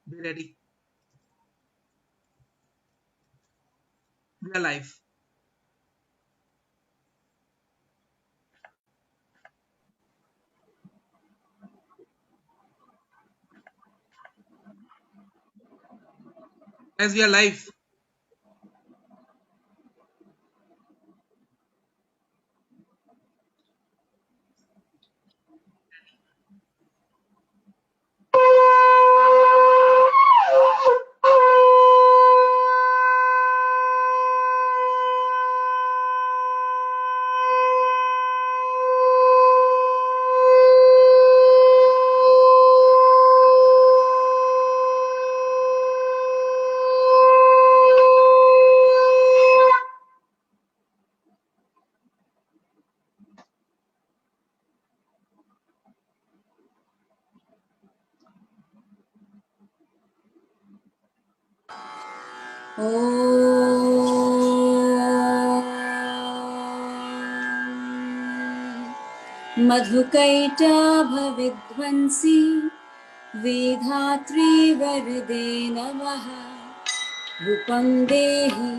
Be ready. We are live. As we are live. मधुकैटभविध्वंसी वेधात्री वरदे नमः। रूपं देहि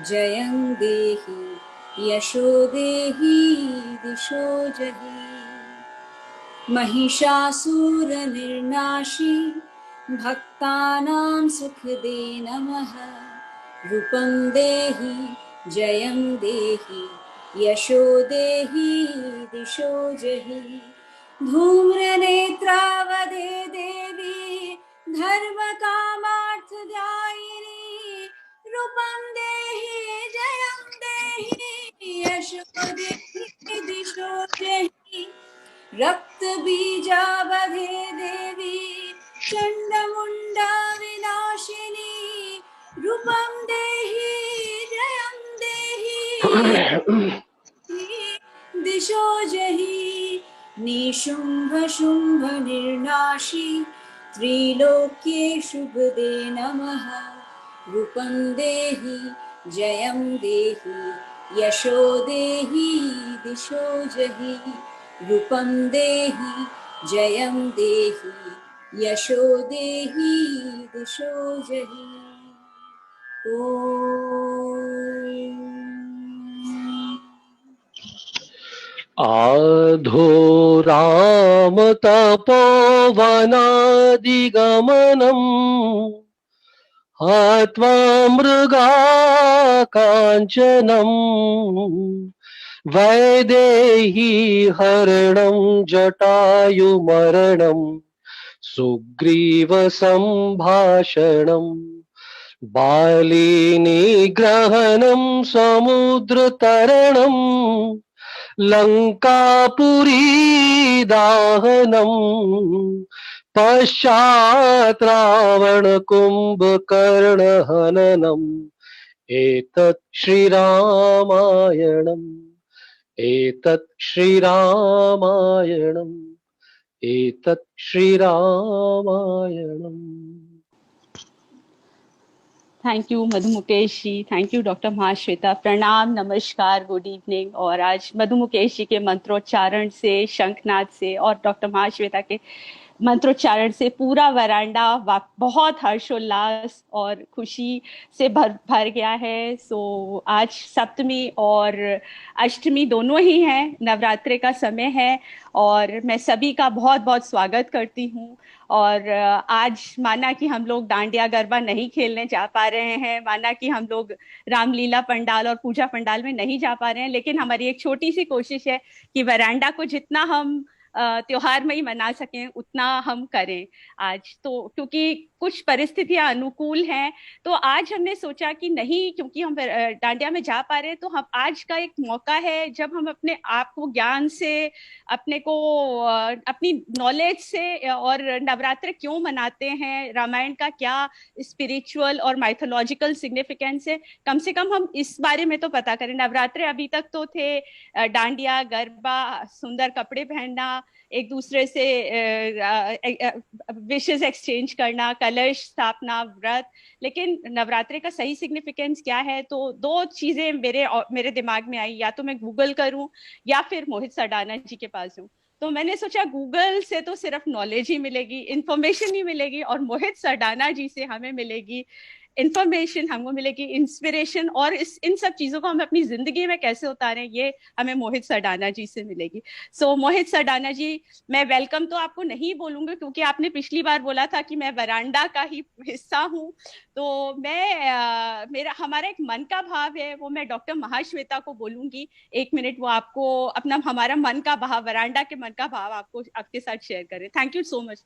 जयं देहि यशो देहि दिशो जहि। महिषासुरनिर्नाशी भक्तानां सुखदे नमः। रूपं देहि जयं देहि यशो देहि दिशो जहि। धूम्रनेत्रावदे देवी धर्मकामार्थदायिनी। रूपं देहि जयं देहि यशो देहि दिशो जहि। रक्तबीजावधे देवी चण्डमुण्डा विनाशिनी। रूपं देहि जयं देहि दिशो जहि। निशुम्भ शुम्भ निर्नाशी त्रिलोक्ये शुभदे नमः। रूपं देहि जयं देहि यशो देहि दिशो जहि। रूपं देहि जयं देहि यशो देहि दिशो जहि। आधोरामतपोवनादिगमनम् हत्वा मृगाकाञ्चनम् वैदेही हरणं जटायुमरणं सुग्रीवसम्भाषणम् बाली निग्रहणं समुद्रतरणं लंकापुरी दाहनम् पश्चात् रावण कुंभकर्ण हननम् एतत् श्रीरामायणम् एतत् श्रीरामायणम् एतत् श्रीरामायणम्। Thank you Madhu Mukesh ji, thank you doctor Mahashweta. प्रणाम, नमस्कार, गुड इवनिंग। और आज मधु मुकेश जी के मंत्रोच्चारण से, शंखनाद से और डॉक्टर महाश्वेता के मंत्रोच्चारण से पूरा वरांडा बहुत हर्षोल्लास और खुशी से भर गया है। सो आज सप्तमी और अष्टमी दोनों ही हैं, नवरात्रि का समय है और मैं सभी का बहुत बहुत स्वागत करती हूँ। और आज माना कि हम लोग डांडिया गरबा नहीं खेलने जा पा रहे हैं, माना कि हम लोग रामलीला पंडाल और पूजा पंडाल में नहीं जा पा रहे हैं, लेकिन हमारी एक छोटी सी कोशिश है कि वरांडा को जितना हम त्योहार में ही मना सकें उतना हम करें आज। तो क्योंकि कुछ परिस्थितियां अनुकूल हैं, तो आज हमने सोचा कि नहीं, क्योंकि हम डांडिया में जा पा रहे हैं, तो हम आज का एक मौका है जब हम अपने आप को ज्ञान से, अपने को अपनी नॉलेज से, और नवरात्र क्यों मनाते हैं, रामायण का क्या स्पिरिचुअल और माइथोलॉजिकल सिग्निफिकेंस है, कम से कम हम इस बारे में तो पता करें। नवरात्र अभी तक तो थे डांडिया गरबा, सुंदर कपड़े पहनना, एक दूसरे से विशेस एक्सचेंज करना, कलश स्थापना, व्रत, लेकिन नवरात्रि का सही सिग्निफिकेंस क्या है? तो दो चीजें मेरे दिमाग में आई, या तो मैं गूगल करूं या फिर मोहित सडाना जी के पास हूँ। तो मैंने सोचा गूगल से तो सिर्फ नॉलेज ही मिलेगी, इंफॉर्मेशन ही मिलेगी, और मोहित सरडाना जी से हमें मिलेगी इंफॉर्मेशन, हमको मिलेगी इंस्पिरेशन, और इन सब चीजों को हम अपनी जिंदगी में कैसे उतारें ये हमें मोहित सरडाना जी से मिलेगी। सो मोहित सरडाना जी, मैं वेलकम तो आपको नहीं बोलूंगी क्योंकि आपने पिछली बार बोला था कि मैं वरांडा का ही हिस्सा हूँ। तो मैं मेरा हमारा एक मन का भाव है वो मैं डॉक्टर महाश्वेता को बोलूंगी। 1 मिनट वो आपको अपना हमारा मन का भाव, वरांडा के मन का भाव आपको आपके साथ शेयर करें। Thank you so much.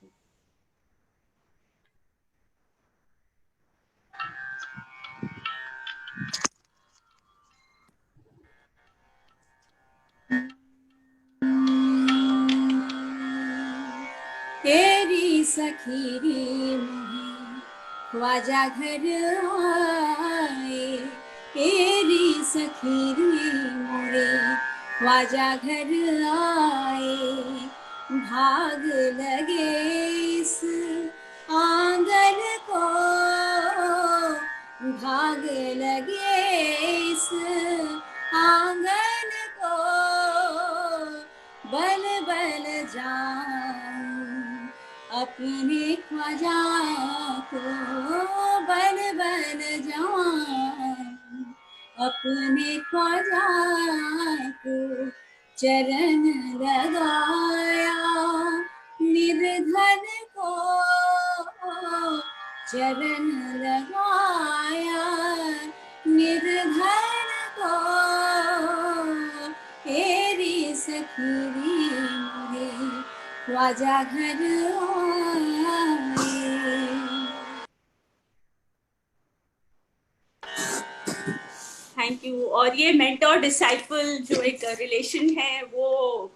तेरी सखीरी मोहे ख्वाजा घर आए, तेरी सखीरी मोरे ख्वाजा घर आए, भाग लगे इस आंगन को, भाग लगे इस आंगन को, बल बल जाऊं अपने ख्वाजा को, बल बल जाऊं अपने ख्वाजा को, चरण लगाया निर्धन को, चरण लगाया निर्धन को, तेरी सखीरी मोरे ख्वाजा घर आए। Thank you. और ये मेंटर डिसाइपल जो एक रिलेशन है वो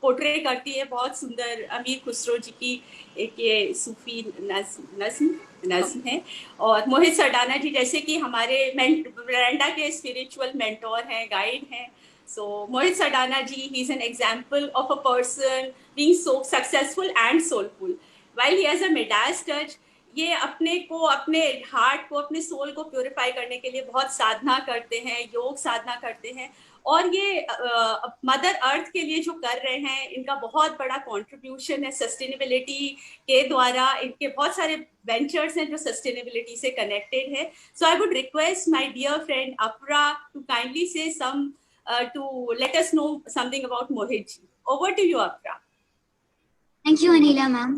पोर्ट्रे करती है बहुत सुंदर अमीर खुसरो जी की एक ये सूफी नज्म है। और मोहित सरडाना जी जैसे कि हमारे वरांडा के स्पिरिचुअल मेंटोर हैं, गाइड हैं। So Mohit Sardana ji, he is an example of a person being so successful and soulful. While he has a Midas touch, ये अपने को, अपने हार्ट को, अपने सोल को प्योरीफाई करने के लिए बहुत साधना करते हैं, योग साधना करते हैं। और ये मदर अर्थ के लिए जो कर रहे हैं, इनका बहुत बड़ा कंट्रीब्यूशन है सस्टेनेबिलिटी के द्वारा। इनके बहुत सारे वेंचर्स हैं जो सस्टेनेबिलिटी से कनेक्टेड है। So I would request my dear friend Apara to kindly say some to let us know something about Mohit ji. Over to you, Apra. Thank you, Anila ma'am.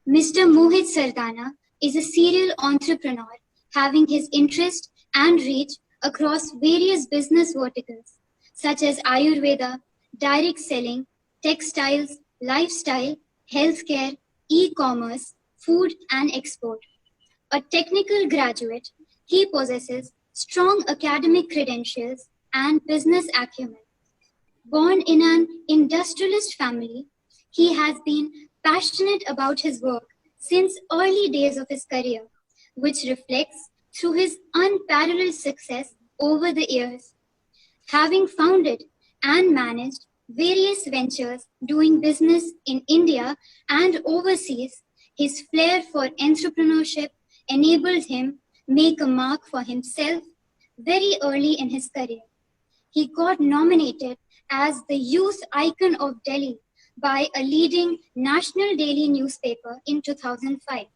Mr. Mohit Sardana is a serial entrepreneur having his interest and reach across various business verticals such as Ayurveda, direct selling, textiles, lifestyle, healthcare, e-commerce, food and export. A technical graduate, he possesses strong academic credentials and business acumen. Born in an industrialist family, he has been passionate about his work since early days of his career, which reflects through his unparalleled success over the years. Having founded and managed various ventures doing business in India and overseas, his flair for entrepreneurship enabled him make a mark for himself very early in his career. He got nominated as the youth icon of Delhi by a leading national daily newspaper in 2005.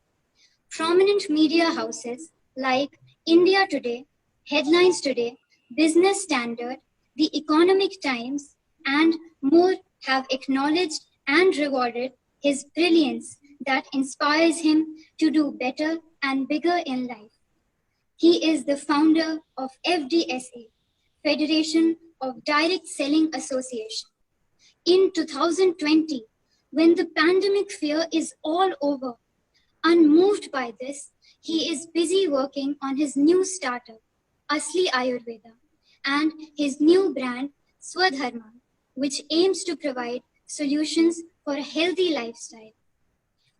Prominent media houses like India Today, Headlines Today, Business Standard, The Economic Times, and more have acknowledged and rewarded his brilliance that inspires him to do better and bigger in life. He is the founder of FDSA, Federation of Direct Selling Association. In 2020, when the pandemic fear is all over, unmoved by this, he is busy working on his new startup, Asli Ayurveda, and his new brand, Swadharma, which aims to provide solutions for a healthy lifestyle.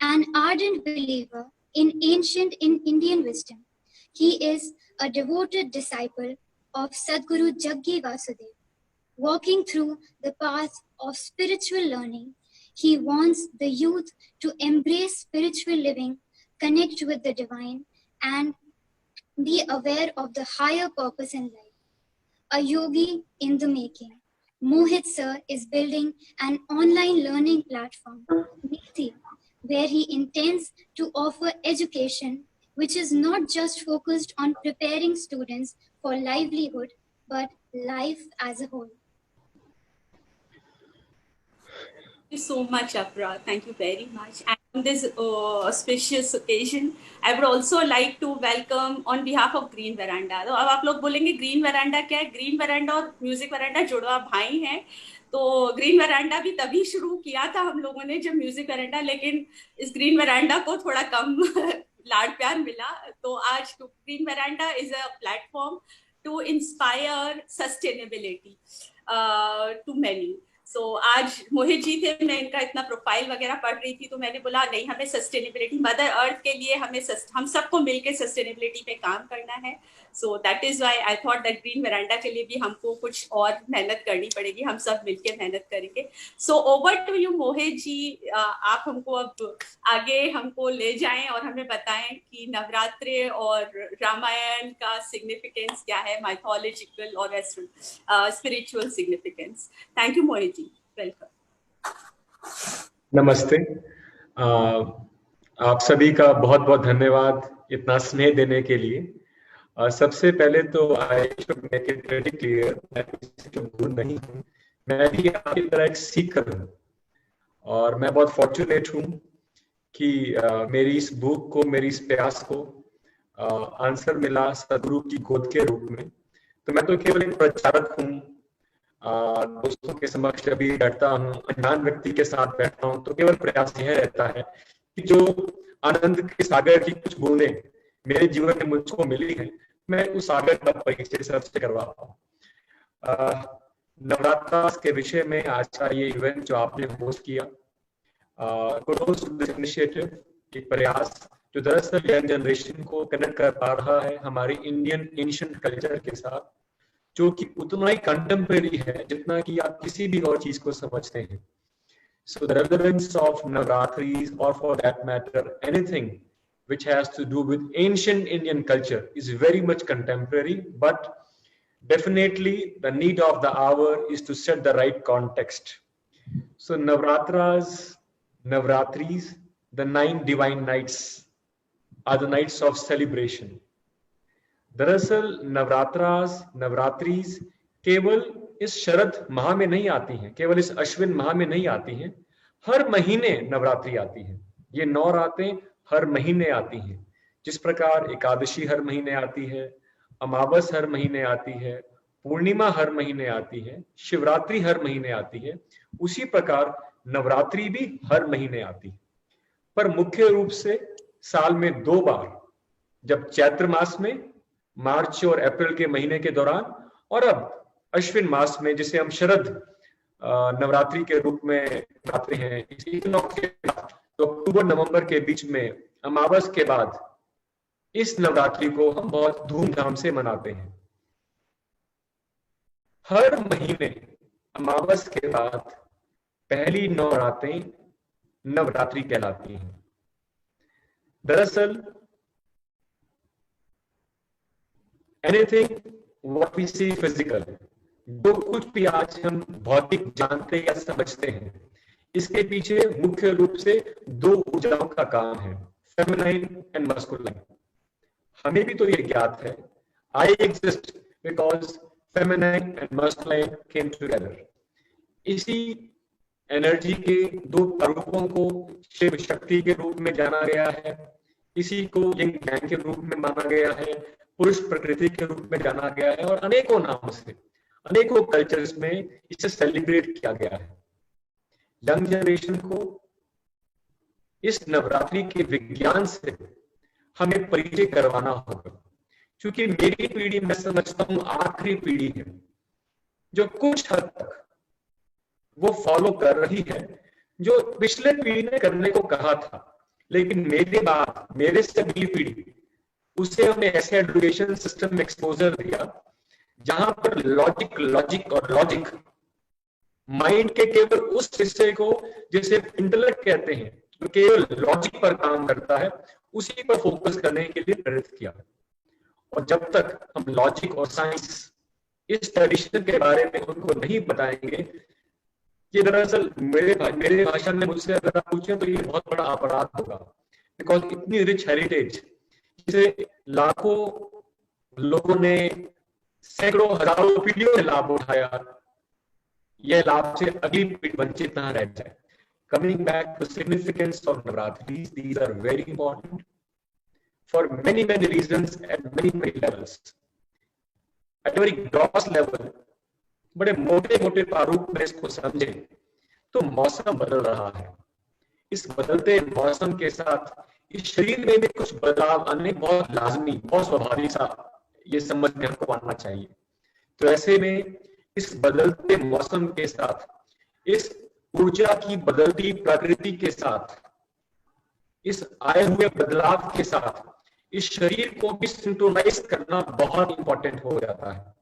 An ardent believer in ancient Indian wisdom, he is a devoted disciple of Sadguru Jaggi Vasudev. Walking through the path of spiritual learning, he wants the youth to embrace spiritual living, connect with the divine, and be aware of the higher purpose in life. A yogi in the making, Mohit sir is building an online learning platform, Niti, where he intends to offer education which is not just focused on preparing students for livelihood, but life as a whole. Thank you so much, Apra. Thank you very much. And on this auspicious occasion, I would also like to welcome on behalf of Green Veranda. तो अब आप लोग बोलेंगे green वरांडा क्या है? Green वरांडा और music वरांडा जुड़वा भाई हैं। तो ग्रीन वरांडा भी तभी शुरू किया था हम लोगों ने जब म्यूजिक वरांडा, लेकिन इस ग्रीन वरांडा को थोड़ा कम लाड प्यार मिला। तो आज Green Veranda is a platform to inspire sustainability to many. So आज मोहित जी थे, मैं इनका इतना प्रोफाइल वगैरह पढ़ रही थी तो मैंने बोला नहीं, हमें सस्टेनेबिलिटी, मदर अर्थ के लिए हम सबको मिलकर सस्टेनेबिलिटी पे काम करना है। So that is why I thought that Green Veranda के लिए भी हमको कुछ और मेहनत करनी पड़ेगी, हम सब मिलकर मेहनत करेंगे। So over to you Mohit जी, आप हमको अब आगे हमको ले जाएं और हमें बताएं कि नवरात्रि और रामायण का सिग्निफिकेंस क्या है, माइथोलॉजिकल और spiritual significance. Thank you Mohit ji, welcome. नमस्ते, आप सभी का बहुत बहुत धन्यवाद इतना स्नेह देने के लिए। सबसे पहले तो I should make it very clear, मैं किसी को भूल नहीं हूँ, मैं भी आपकी तरह एक सीकर हूँ और मैं बहुत फॉर्चुनेट हूँ कि मेरी इस भूख को, मेरी इस प्यास को आंसर मिला सदगुरु की गोद के रूप में। तो मैं तो केवल एक प्रचारक हूँ, दोस्तों के समक्ष अभी बैठता हूँ, अनजान व्यक्ति के साथ बैठता हूँ, तो केवल प्रयास यह रहता है कि जो आनंद के सागर की कुछ बूंदें मेरे जीवन में मुझको मिली है, मैं उस सागर का परिचय सबसे करवा पाऊँ। नवरात्रा के विषय में आज का ये इवेंट जो आपने होस्ट किया, इनिशिएटिव, एक प्रयास जो दरअसल यंग जनरेशन को कनेक्ट कर पा रहा है हमारे इंडियन एंशिएंट कल्चर के साथ, जो कि उतना ही कंटेम्परेरी है जितना कि आप किसी भी और चीज को समझते हैं। So the relevance of Navratris, or for that matter anything which has to do with ancient Indian culture, is very much contemporary, but definitely the need of the hour is to set the right context. So Navratris, the 9 divine nights, are the nights of celebration. दरअसल नवरात्रिस केवल इस शरद माह में नहीं आती हैं, केवल इस अश्विन माह में नहीं आती हैं, हर महीने नवरात्रि आती है। ये 9 रातें हर महीने आती हैं। जिस प्रकार एकादशी हर महीने आती है, अमावस हर महीने आती है, पूर्णिमा हर महीने आती है, शिवरात्रि हर महीने आती है, उसी प्रकार नवरात्रि भी हर महीने आती है। पर मुख्य रूप से साल में 2 बार, जब चैत्र मास में मार्च और अप्रैल के महीने के दौरान, और अब अश्विन मास में जिसे हम शरद नवरात्रि के रूप में मनाते हैं, तो अक्टूबर नवंबर के बीच में अमावस के बाद इस नवरात्रि को हम बहुत धूमधाम से मनाते हैं। हर महीने अमावस के बाद पहली 9 रातें नवरात्रि कहलाती हैं। दरअसल anything what we see physical, जो कुछ भी आज हम भौतिक जानते या समझते हैं, इसके पीछे मुख्य रूप से 2 ऊर्जाओं का काम है, फेमिनाइन एंड मस्कुलाइन। हमें भी तो ये ज्ञात है, I exist because feminine and masculine came together. इसी एनर्जी के 2 रूपों को शिव शक्ति के रूप में जाना गया है, इसी को यंग यांग के रूप में माना गया है, पुरुष प्रकृति के रूप में जाना गया है, और अनेकों नामों से अनेकों कल्चर्स में इसे सेलिब्रेट किया गया है। यंग जनरेशन को इस नवरात्रि के विज्ञान से हमें परिचय करवाना होगा, क्योंकि मेरी पीढ़ी, मैं समझता हूं, आखिरी पीढ़ी है जो कुछ हद तक वो फॉलो कर रही है जो पिछले पीढ़ी ने करने को कहा था, लेकिन मेरे से अगली पीढ़ी, उसे हमने ऐसे एजुकेशन सिस्टम में एक्सपोजर दिया जहां पर लॉजिक और लॉजिक माइंड के केवल उस हिस्से को जिसे इंटेलेक्ट कहते हैं, जो केवल लॉजिक पर काम करता है, उसी पर फोकस करने के लिए प्रेरित किया। और जब तक हम लॉजिक और साइंस इस ट्रेडिशन के बारे में उनको नहीं बताएंगे, ये दरअसल मेरे भाषा में मुझसे अगर आप पूछें तो ये बहुत बड़ा अपराध होगा। बिकॉज इतनी रिच हेरिटेज, जिसे लाखों लोगों ने सैकड़ों हजारों पीढ़ियों ने लाभ उठाया, यह लाभ से अगली पीढ़ी वंचित ना रह जाए। Coming back to significance of Navratris, these are very important for many reasons at many levels. At a very gross level, बड़े मोटे प्रारूप में इसको समझे तो मौसम बदल रहा है। इस बदलते मौसम के साथ इस शरीर में भी कुछ बदलाव आने बहुत लाजमी, बहुत स्वाभाविक सा ये समझ में हमको आना चाहिए। तो ऐसे में इस बदलते मौसम के साथ, इस ऊर्जा की बदलती प्रकृति के साथ, इस आए हुए बदलाव के साथ इस शरीर को भी सिंक्रोनाइज करना बहुत इंपॉर्टेंट हो जाता है।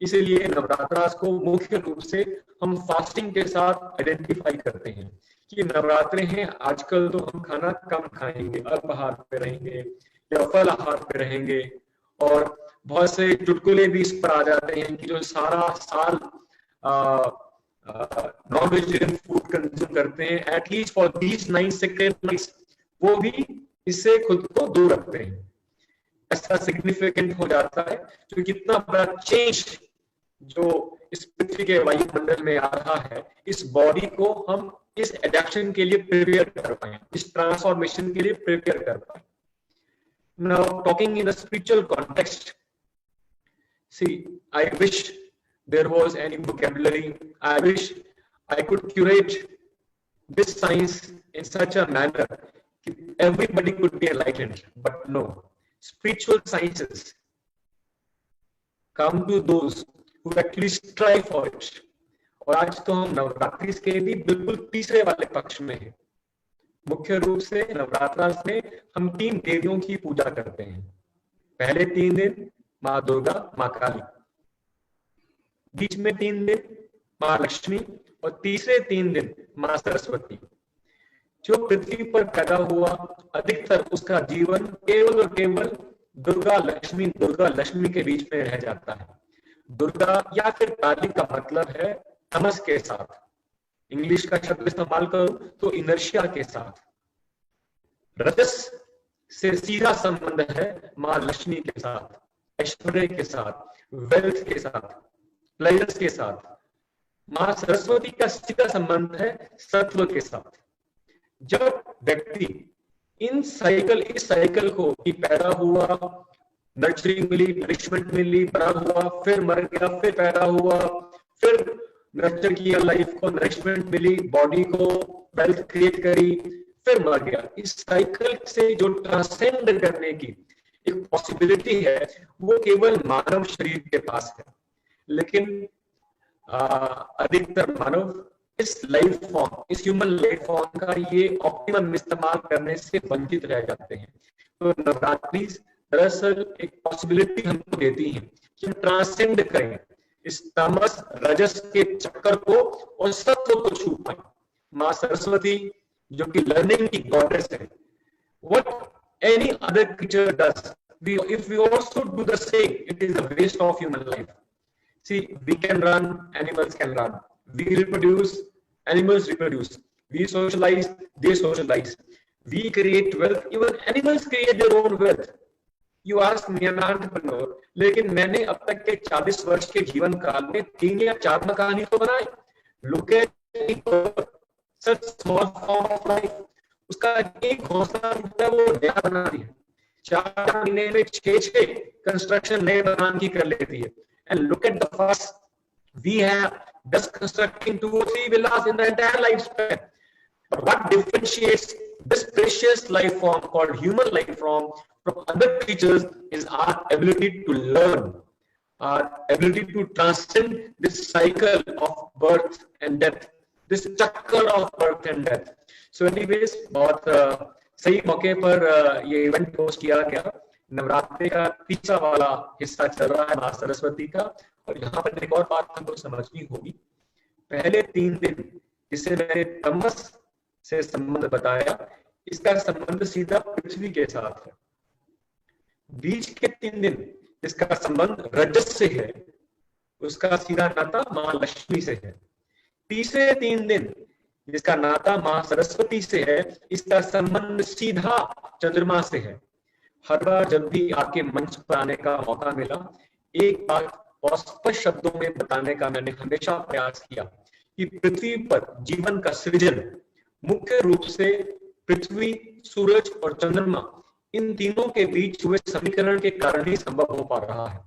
इसीलिए नवरात्रास को मुख्य रूप से हम फास्टिंग के साथ आइडेंटिफाई करते हैं कि नवरात्रे हैं, आजकल तो हम खाना कम खाएंगे, अल्पाहार पे रहेंगे या फल आहार पे रहेंगे, और बहुत से चुटकुले भी इस पर आ जाते हैं कि जो सारा साल नॉन वेजिटेरियन फूड कंज्यूम करते हैं, at least for these 9 sacred nights वो भी इससे खुद को दूर रखते हैं। ऐसा सिग्निफिकेंट हो जाता है जो कितना बड़ा चेंज जो इस पृथ्वी के वायुमंडल में आ रहा है, इस बॉडी को हम इस एडेप्शन के लिए प्रिपेयर कर पाए, इस ट्रांसफॉर्मेशन के लिए प्रिपेयर कर पाए। Now talking in a spiritual context, see, I wish there was any vocabulary, I wish I could curate this science in such a manner that everybody could be enlightened, but no. Spiritual sciences come to those who actually strive for it. और आज तो हम नवरात्रि के भी बिल्कुल तीसरे वाले पक्ष में हैं। मुख्य रूप से नवरात्रा में हम 3 देवियों की पूजा करते हैं। पहले 3 दिन माँ दुर्गा, माँ काली, बीच में 3 दिन माँ लक्ष्मी, और तीसरे 3 दिन माँ सरस्वती। जो पृथ्वी पर पैदा हुआ अधिकतर उसका जीवन केवल और केवल दुर्गा लक्ष्मी के बीच में रह जाता है। दुर्गा या फिर काली का मतलब है तमस के साथ, इंग्लिश का शब्द इस्तेमाल करो तो इनर्शिया के साथ। रजस से सीधा संबंध है माँ लक्ष्मी के साथ, ऐश्वर्य के साथ, वेल्थ के साथ, प्लेजर्स के साथ। माँ सरस्वती का सीधा संबंध है सत्व के साथ। जब व्यक्ति इस साइकिल को कि पैदा हुआ, नर्चरिंग मिली, नरिशमेंट मिली, बड़ा हुआ, फिर मर गया, फिर पैदा हुआ, फिर नर्चर किया लाइफ को, नरिशमेंट मिली, बॉडी को, वेल्थ क्रिएट करी, फिर मर गया, इस साइकिल से जो ट्रांसेंड करने की एक पॉसिबिलिटी है वो केवल मानव शरीर के पास है। लेकिन अधिकतर मानव इस लाइफ फॉर्म, इस ह्यूमन लाइफ फॉर्म का ये ऑप्टिमम इस्तेमाल करने से वंचित रह जाते हैं। तो नवरात्रि दरअसल एक पॉसिबिलिटी हमको देती है कि हम ट्रांसेंड करें इस तमस रजस के चक्कर को और सत्व को छू पाए। माँ सरस्वती जो कि लर्निंग की गॉडेस है, what any other creature does, if we also do the same, it is a waste of human life. See, we can run, animals can run. We reproduce, animals reproduce. We socialize, they socialize. We create wealth, even animals create their own wealth. You ask me, I'm an entrepreneur, लेकिन मैंने अब तक के 40 वर्ष के जीवन काल में 3 या 4 मकान ही तो बनाए। Look at such small form of life. उसका एक घोंसला है वो नया बना दिया, 4 महीने में 6 कंस्ट्रक्शन नए मकान की कर लेती है। And look at the fuss we have just constructing 2 or 3 villas in the entire lifespan. But what differentiates this precious life form called human life form from other creatures is our ability to learn, our ability to transcend this cycle of birth and death, this चक्कर of birth and death. So anyways, बहुत सही मौके पर ये event host किया गया। नवरात्रि का तीसरा वाला हिस्सा चल रहा है माँ सरस्वती का, और यहाँ पर एक और बात हमको समझनी होगी। पहले 3 दिन जिसे मैंने तमस से संबंध बताया, इसका संबंध सीधा पृथ्वी के साथ है। बीच के 3 दिन इसका संबंध रजस से है, उसका सीधा नाता मां लक्ष्मी से है। तीसरे 3 दिन जिसका नाता मां सरस्वती से है, इसका संबंध सीधा चंद्रमा से है। हर बार जब भी आपके मंच पर आने का मौका मिला, एक बात और स्पष्ट शब्दों में बताने का मैंने हमेशा प्रयास किया कि पृथ्वी पर जीवन का सृजन मुख्य रूप से पृथ्वी, सूरज और चंद्रमा, इन तीनों के बीच हुए समीकरण के कारण ही संभव हो पा रहा है।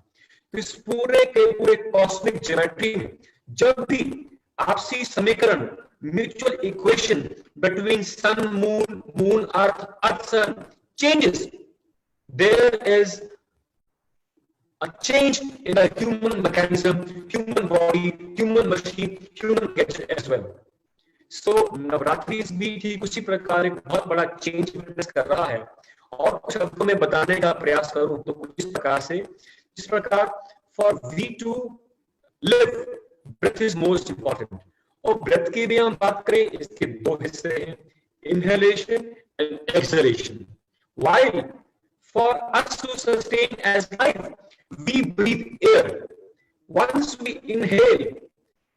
तो इस पूरे के पूरे कॉस्मिक ज्योमेट्री में जब भी आपसी समीकरण, mutual equation between sun moon, moon earth, earth sun changes, there is a change in the human mechanism, human body, human machine, human gadget as well. So Navratri भी ठीक उसी प्रकार एक बहुत बड़ा चेंज विटनेस कर रहा है। और कुछ शब्दों में बताने का प्रयास करूं तो कुछ इस प्रकार से, जिस प्रकार for we to live, breath is most important। और ब्रेथ की भी हम बात करें, इसके 2 हिस्से हैं, inhalation and exhalation। While for us to sustain as life, we breathe air. Once we inhale,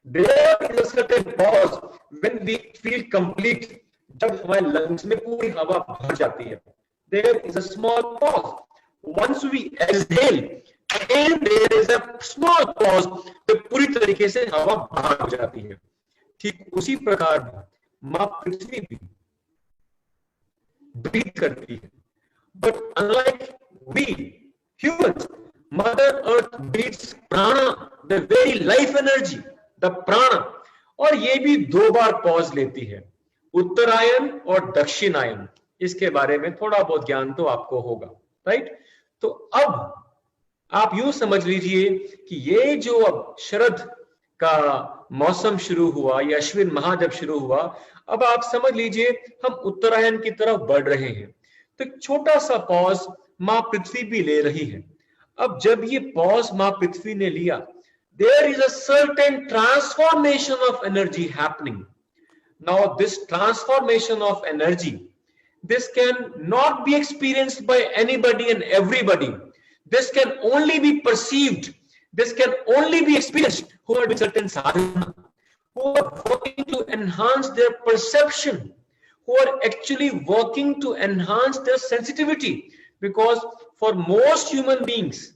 there is a certain pause when we feel complete. जब हमारे lungs में पूरी हवा भर जाती है, there is a small pause. Once we exhale, again there is a small pause. तो पूरी तरीके से हवा बाहर हो जाती है। ठीक उसी प्रकार मां पृथ्वी भी ब्रीथ करती है। But unlike we humans, Mother Earth breathes prana, the very life energy, the prana, और ये भी 2 बार पॉज लेती है, उत्तरायण और दक्षिणायन। इसके बारे में थोड़ा बहुत ज्ञान तो आपको होगा, राइट? तो अब आप यूं समझ लीजिए कि ये जो अब शरद का मौसम शुरू हुआ, या अश्विन माह जब शुरू हुआ, अब आप समझ लीजिए हम उत्तरायण की तरफ बढ़ रहे हैं। तो छोटा सा पॉज मां पृथ्वी भी ले रही है। अब जब ये पॉज मां पृथ्वी ने लिया, there is a certain transformation of energy happening. Now this transformation of energy, this can not be experienced by anybody and everybody. This can only be perceived, this can only be experienced who are doing certain sadhana, who are working to enhance their perception, who are actually working to enhance their sensitivity, because for most human beings,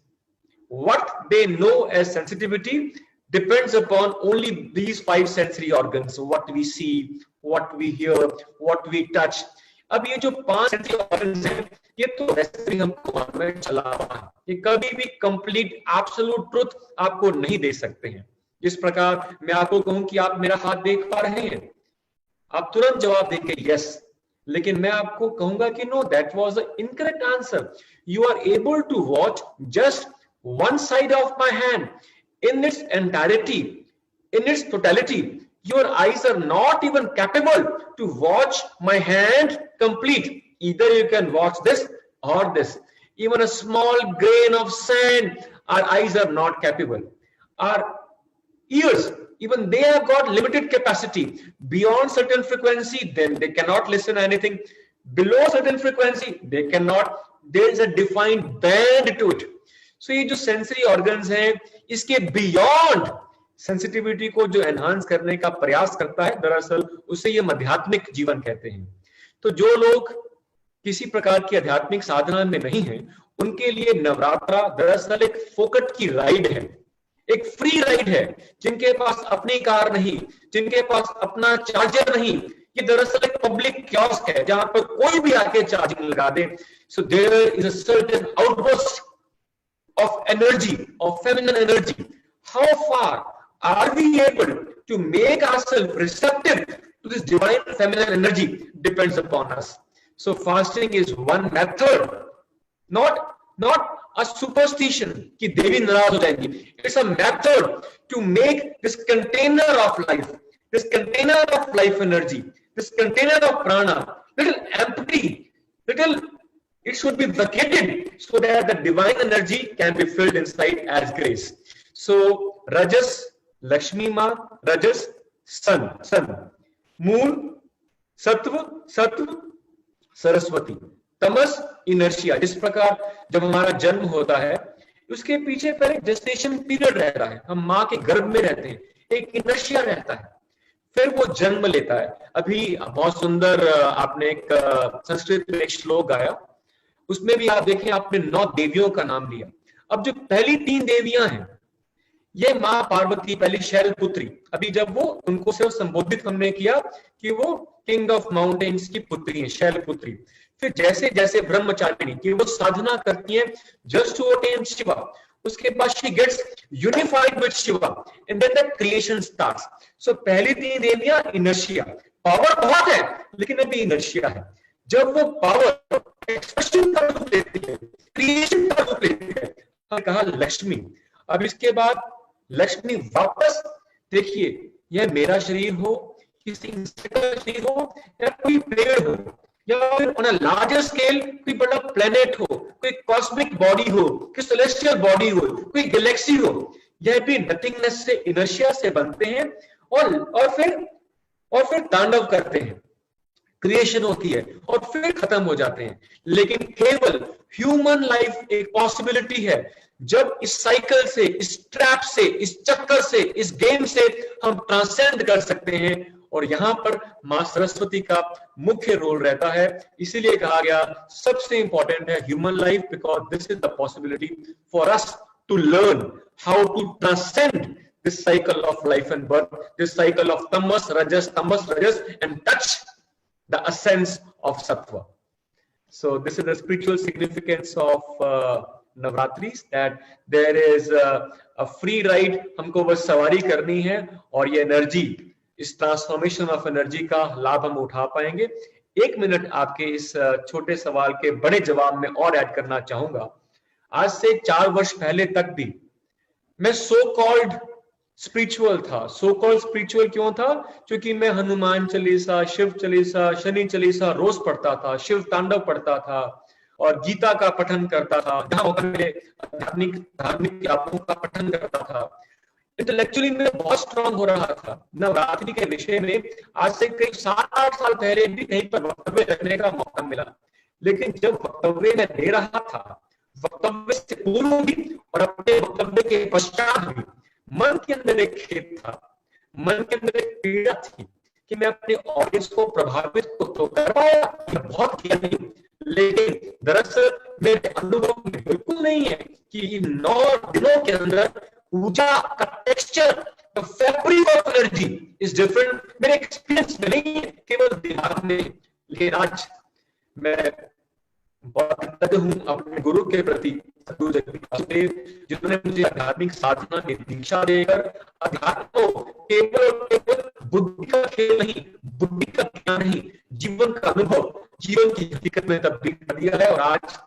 what they know as sensitivity depends upon only these 5 sensory organs, what we see, what we hear, what we touch. अब ये जो 5 sensory organs हैं, ये तो वैसे भी हमको में चला हुआ है, ये कभी भी complete absolute truth आपको नहीं दे सकते हैं। जिस प्रकार मैं आपको कहूं कि आप मेरा हाथ देख पा रहे हैं, आप तुरंत जवाब देंगे यस, लेकिन मैं आपको कहूंगा कि no, that was the incorrect answer. You are able to watch just one side of my hand in its entirety, in its totality. Your eyes are not even capable to watch my hand complete. Either you can watch this और this, even a small grain of sand, our eyes are not capable. Our ears, even they have got limited capacity. Beyond certain frequency, then they cannot listen anything. Below certain frequency, they cannot. There is a defined band to it. So ये जो sensory organs हैं, इसके beyond sensitivity को जो enhance करने का प्रयास करता है, दरअसल उसे ये आध्यात्मिक जीवन कहते हैं। तो जो लोग किसी प्रकार की आध्यात्मिक साधना में नहीं है, उनके लिए नवरात्रा दरअसल एक फोकट की राइड है, एक फ्री राइड है। जिनके पास अपनी कार नहीं, जिनके पास अपना चार्जर नहीं, ये दरअसल एक पब्लिक कियोस्क है जहां पर कोई भी आके चार्जिंग लगा दे। So there is a certain outburst of energy, of feminine energy. How far are we able to make ourselves receptive to this divine feminine energy depends upon us. So fasting is one method, not a superstition कि देवी नाराज हो जाएंगी. It's a method to make this container of life, this container of life energy, this container of prana little empty, little, it should be vacated so that the divine energy can be filled inside as grace. So Rajas, Lakshmi Ma, Rajas, sun, moon, sattva, Saraswati, Tamas, inertia. जिस प्रकार जब हमारा जन्म होता है उसके पीछे पहले gestation period रहता है, हम माँ के गर्भ में रहते हैं, एक इनर्शिया रहता है, फिर वो जन्म लेता है। अभी बहुत सुंदर आपने एक संस्कृत में एक श्लोक गाया, उसमें भी आप देखें आपने 9 देवियों का नाम लिया। अब जो पहली 3 देवियां हैं, ये माँ पार्वती पहली शैलपुत्री, अभी जब वो उनको सिर्फ संबोधित हमने किया कि वो किंग ऑफ माउंटेन्स की पुत्री है, शैलपुत्री। फिर जैसे जैसे ब्रह्मचारिणी की वो साधना करती है जस्ट टू अटेन शिवा, उसके बाद she gets unified with Shiva and then the creation starts. So पहली 3 देवियां इनर्शिया, पावर बहुत है लेकिन अभी इनर्शिया है। जब वो पावर एक्सप्रेशन का रूप लेती है, क्रिएशन का रूप लेती है, हमने कहा लक्ष्मी। अब इसके बाद लक्ष्मी वापस, देखिए यह मेरा शरीर हो, किसी इंसेक्ट का शरीर हो, या कोई पेड़ हो, या फिर ऑन अ लार्जर स्केल कोई बड़ा प्लेनेट हो, कोई कॉस्मिक बॉडी हो, कोई सेलेस्टियल बॉडी हो, कोई गैलेक्सी हो, यह भी नथिंगनेस से, इनर्शिया से बनते हैं और फिर तांडव करते हैं, क्रिएशन होती है और फिर खत्म हो जाते हैं। लेकिन केवल ह्यूमन लाइफ एक पॉसिबिलिटी है जब इस साइकिल से, इस ट्रैप से, इस चक्कर से, इस गेम से हम ट्रांसेंड कर सकते हैं। और यहां पर मां सरस्वती का मुख्य रोल रहता है। इसीलिए कहा गया सबसे इंपॉर्टेंट है human life, because this is the possibility for us to learn how to transcend this cycle of life and birth, this cycle of tamas rajas and touch the essence of sattva. So this is the spiritual significance of navratris, that there is a free ride, हमको बस सवारी करनी है और ये energy, इस transformation of energy का लाभ हम उठा पाएंगे। 1 मिनट आपके इस छोटे सवाल के बड़े जवाब में और ऐड करना चाहूंगा। आज से 4 वर्ष पहले तक भी मैं सो कॉल्ड स्पिरिचुअल था। सो कॉल्ड स्पिरिचुअल क्यों था? क्योंकि मैं हनुमान चालीसा, शिव चालीसा, शनि चालीसा रोज पढ़ता था, शिव तांडव पढ़ता था और गीता का पठन करता था, जहां मेरे आध्यात्मिक धार्मिक किताबों का पठन करता था। इंटेलेक्चुअली मैं बहुत स्ट्रांग हो रहा था। नवरात्रि के विषय में आज से कई 7-8 साल पहले भी कहीं पर वक्तव्य रखने का मौका मिला, लेकिन जब वक्तव्य मैं दे रहा था, वक्तव्य से पूर्व भी और अपने वक्तव्य के पश्चात भी मन के अंदर एक खेद था, मन के अंदर एक पीड़ा थी कि मैं अपने ऑडियंस को प्रभावित तो कर पाया, बहुत किया नहीं, लेकिन दरअसल मेरे अनुभव में बिल्कुल नहीं है कि इन 9 दिनों के अंदर पूजा का texture, the fabric of energy is different. मेरे एक्सपीरियंस में नहीं है, केवल दिमाग में। लेकिन आज मैं बहुत कृतज्ञ हूं अपने गुरु के प्रति, सद्गुरु जगदीश वासुदेव, जिन्होंने मुझे आध्यात्मिक साधना की दीक्षा देकर अध्यात्म को केवल बुद्धि का खेल नहीं, बुद्धि का ज्ञान नहीं, जीवन का अनुभव, जीवन की हकीकत में तब्दील कर दिया है। और आज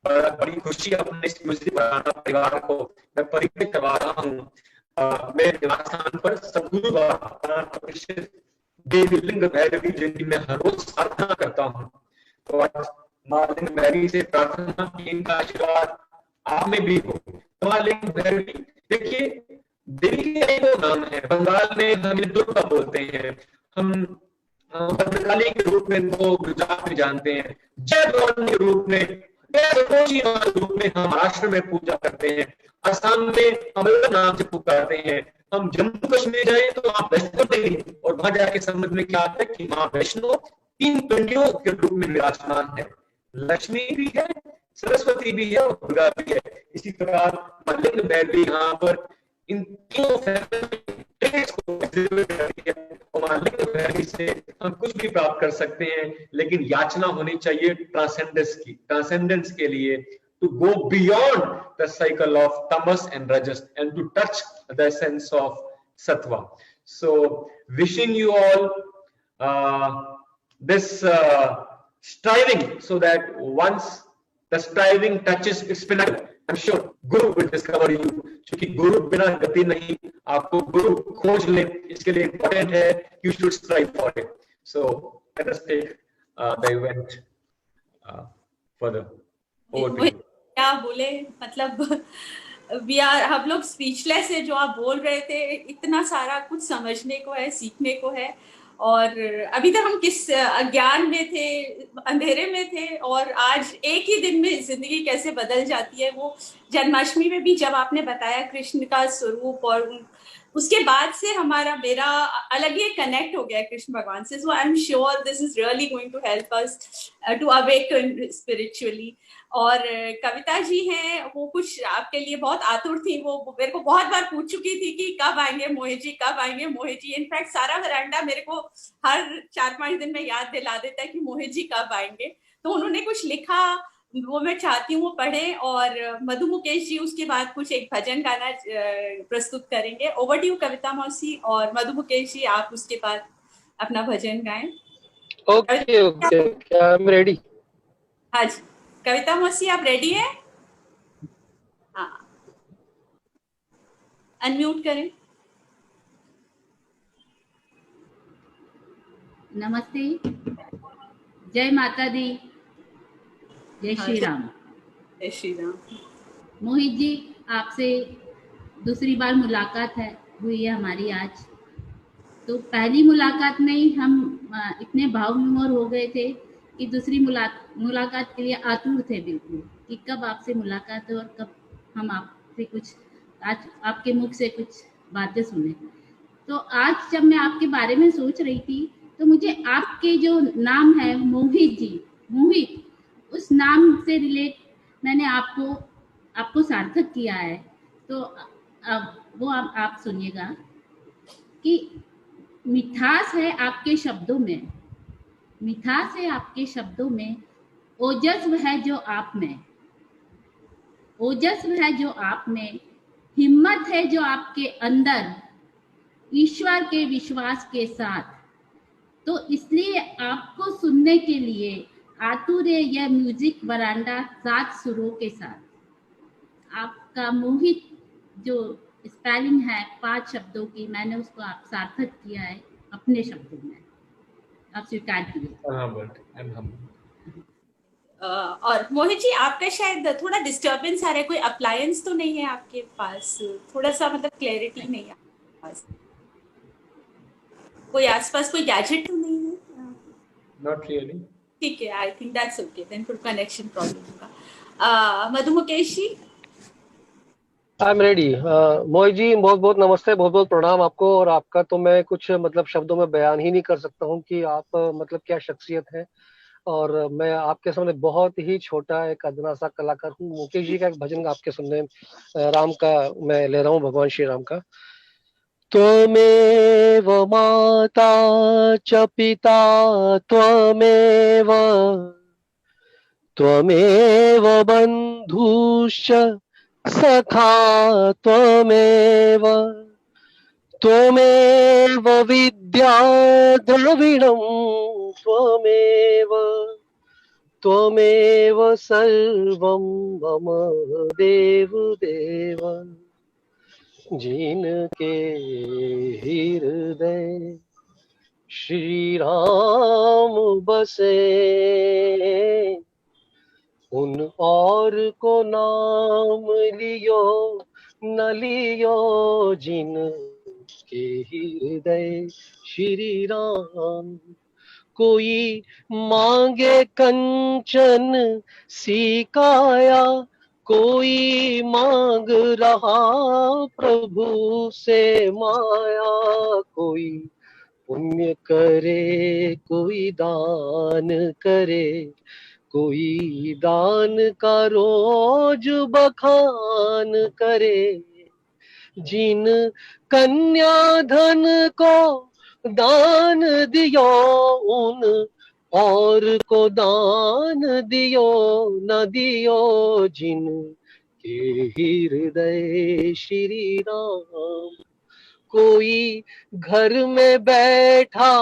बड़ी खुशी अपने इस म्यूजिक बराना परिवार को मैं परिचय करवा रहा हूँ। मेरे निवास स्थान पर सद्गुरु बाबा देवी लिंग भैरवी जिनकी मैं हर रोज साधना करता हूँ। तो आज मां लिंग भैरवी से प्रार्थना की इनका आशीर्वाद आप में भी हो। मां लिंग भैरवी, देखिए देवी के एक नाम है, बंगाल में हम दुर्गा बोलते हैं, हम भद्रकाली के रूप में इनको गुजरात में जानते हैं, जय भवानी के रूप में, रूप में हम महाराष्ट्र में पूजा करते हैं, असम में अमर नाम से पुकारते हैं। हम जम्मू कश्मीर जाए तो आप वैष्णो देवी, और वहां जाके समझ में क्या आता है कि मां वैष्णो 3 पिंडियों के रूप में विराजमान है। लक्ष्मी भी है, सरस्वती भी है और दुर्गा भी है। इसी प्रकार मल्लिक भैरवी यहाँ पर इन तीनों को से हम कुछ भी प्राप्त कर सकते हैं, लेकिन याचना होनी चाहिए ट्रांसेंडेंस के लिए, to go beyond the cycle of tamas and rajas and to touch the essence of sattva. So wishing you all this striving, so that once the striving touches its pinnacle, I'm sure Guru will discover you. क्योंकि गुरु बिना गति नहीं, आपको गुरु खोज ले, इसके लिए important है, you should strive for it. So let us take the event further. Over to you. क्या बोले, मतलब हम लोग स्पीचलेस है। जो आप बोल रहे थे, इतना सारा कुछ समझने को है, सीखने को है, और अभी तक हम किस अज्ञान में थे, अंधेरे में थे, और आज एक ही दिन में जिंदगी कैसे बदल जाती है। वो जन्माष्टमी में भी जब आपने बताया कृष्ण का स्वरूप, और उसके बाद से मेरा अलग ही कनेक्ट हो गया कृष्ण भगवान से। So I am sure this is really going to help us to awaken spiritually. और कविता जी हैं, वो कुछ आपके लिए बहुत आतुर थी। वो मेरे को बहुत बार पूछ चुकी थी कि कब आएंगे मोहित जी, कब आएंगे मोहित जी। इनफैक्ट सारा वरांडा मेरे को हर 4-5 दिन में याद दिला देता है कि मोहित जी कब आएंगे। तो उन्होंने कुछ लिखा, वो मैं चाहती हूँ वो पढ़े, और मधु मुकेश जी उसके बाद कुछ एक भजन गाना प्रस्तुत करेंगे। ओवर टू यू कविता मौसी, और मधु मुकेश जी आप उसके बाद अपना भजन गाएं। Okay okay, I am ready. हाँ जी, कविता मौसी आप रेडी हैं? हाँ, अनम्यूट करें। नमस्ते, जय माता दी, जय श्री राम। जय श्री राम। मोहित जी, आपसे दूसरी बार मुलाकात हुई है हमारी आज। तो पहली मुलाकात में ही हम इतने भावविभोर हो गए थे कि दूसरी मुलाकात के लिए आतुर थे बिल्कुल, कि कब आपसे मुलाकात हो और कब हम आपसे कुछ, आज आपके मुख से कुछ बातें सुने। तो आज जब मैं आपके बारे में सोच रही थी, तो मुझे आपके जो नाम है मोहित जी, मोहित, उस नाम से रिलेट मैंने आपको सार्थक किया है। तो अब वो आप सुनिएगा कि मिठास है आपके शब्दों में, मिठास है आपके शब्दों में, ओजस्व है जो आप में, ओजस्व है जो आप में, हिम्मत है जो आपके अंदर, ईश्वर के विश्वास के साथ। तो इसलिए आपको सुनने के लिए आतुर है यह म्यूजिक वरांडा 7 सुरों के साथ। आपका मोहित जो स्पेलिंग है 5 शब्दों की, मैंने उसको आप सार्थक किया है अपने शब्दों में, आप स्वीकार कीजिए। और मोहित जी, आपका शायद थोड़ा डिस्टरबेंस आ रहा है, कोई अप्लायंस तो नहीं है आपके पास? थोड़ा सा मतलब क्लैरिटी नहीं है आपके पास? कोई आसपास कोई गैजेट तो नहीं है? Not really. ठीक है, I think that's okay, then फिर कनेक्शन प्रॉब्लम होगा। Madhu Mukesh ji, I am ready. Mohit ji, बहुत बहुत नमस्ते, बहुत बहुत प्रणाम आपको। और आपका तो मैं कुछ मतलब शब्दों में बयान ही नहीं कर सकता हूँ कि आप मतलब क्या शख्सियत है। और मैं आपके सामने बहुत ही छोटा एक अदना सा कलाकार हूँ। मुकेश जी का एक भजन आपके सुनने, राम का मैं ले रहा हूँ, भगवान श्री राम का। त्वमेव माता च पिता त्वमेव, त्वमेव बन्धुश्च सखा त्वमेव, त्वमेव विद्या द्रविणं त्वमेव, त्वमेव सर्वं मम देवदेव। जिनके हृदय श्री राम बसे, उन और को नाम लियो न लियो, जिन के हृदय श्री राम। कोई मांगे कंचन सिकाया, कोई मांग रहा प्रभु से माया, कोई पुण्य करे कोई दान करे, कोई दान का रोज बखान करे। जिन कन्या धन को दान दियो, उन और को दान दियो न दियो, जिन के हृदय श्री राम। कोई घर में बैठा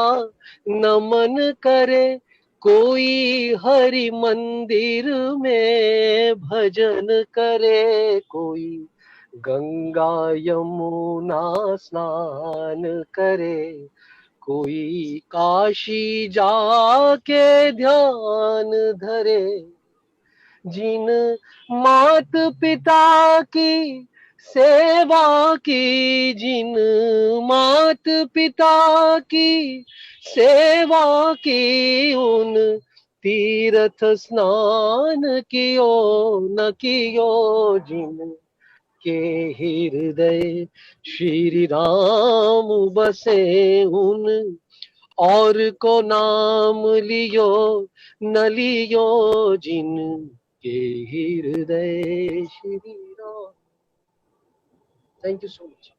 नमन करे, कोई हरि मंदिर में भजन करे, कोई गंगा यमुना स्नान करे, कोई काशी जाके ध्यान धरे। जिन मात पिता की सेवा की जिन मात पिता की, सेवा की उन तीर्थ स्नान कियो न कियो जिन के हृदय श्री राम बसे उन, और को नाम लियो न लियो जिन के हृदय Shri Ram. Thank you so much.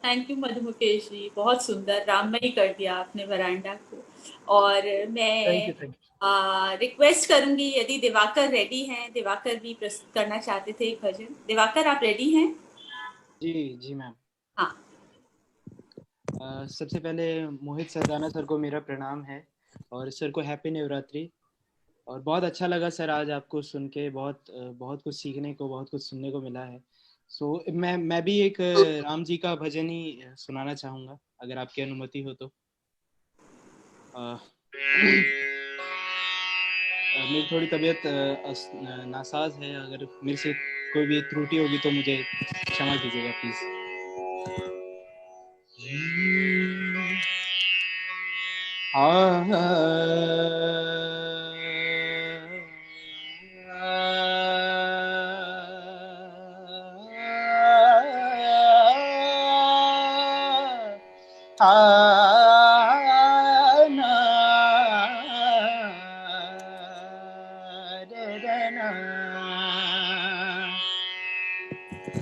Thank you Madhu Mukesh ji, बहुत सुंदर, राममयी कर दिया आपने वरांडा को। और थैंक मैं यू। रिक्वेस्ट करूंगी, यदि दिवाकर रेडी हैं, दिवाकर भी प्रस्तुत करना चाहते थे एक भजन। दिवाकर, आप रेडी हैं? जी मैम। हाँ। सबसे पहले मोहित सरदाना सर को मेरा प्रणाम है, और सर को हैप्पी नवरात्रि। और बहुत अच्छा लगा सर आज आपको सुन के, बहुत कुछ सीखने को, बहुत कुछ सुनने को मिला है। सो मैं भी एक राम जी का भजन ही सुनाना चाहूँगा, अगर आपकी अनुमति हो तो। मेरी थोड़ी तबीयत नासाज है, अगर मेरे से कोई भी त्रुटि होगी तो मुझे क्षमा कीजिएगा प्लीज।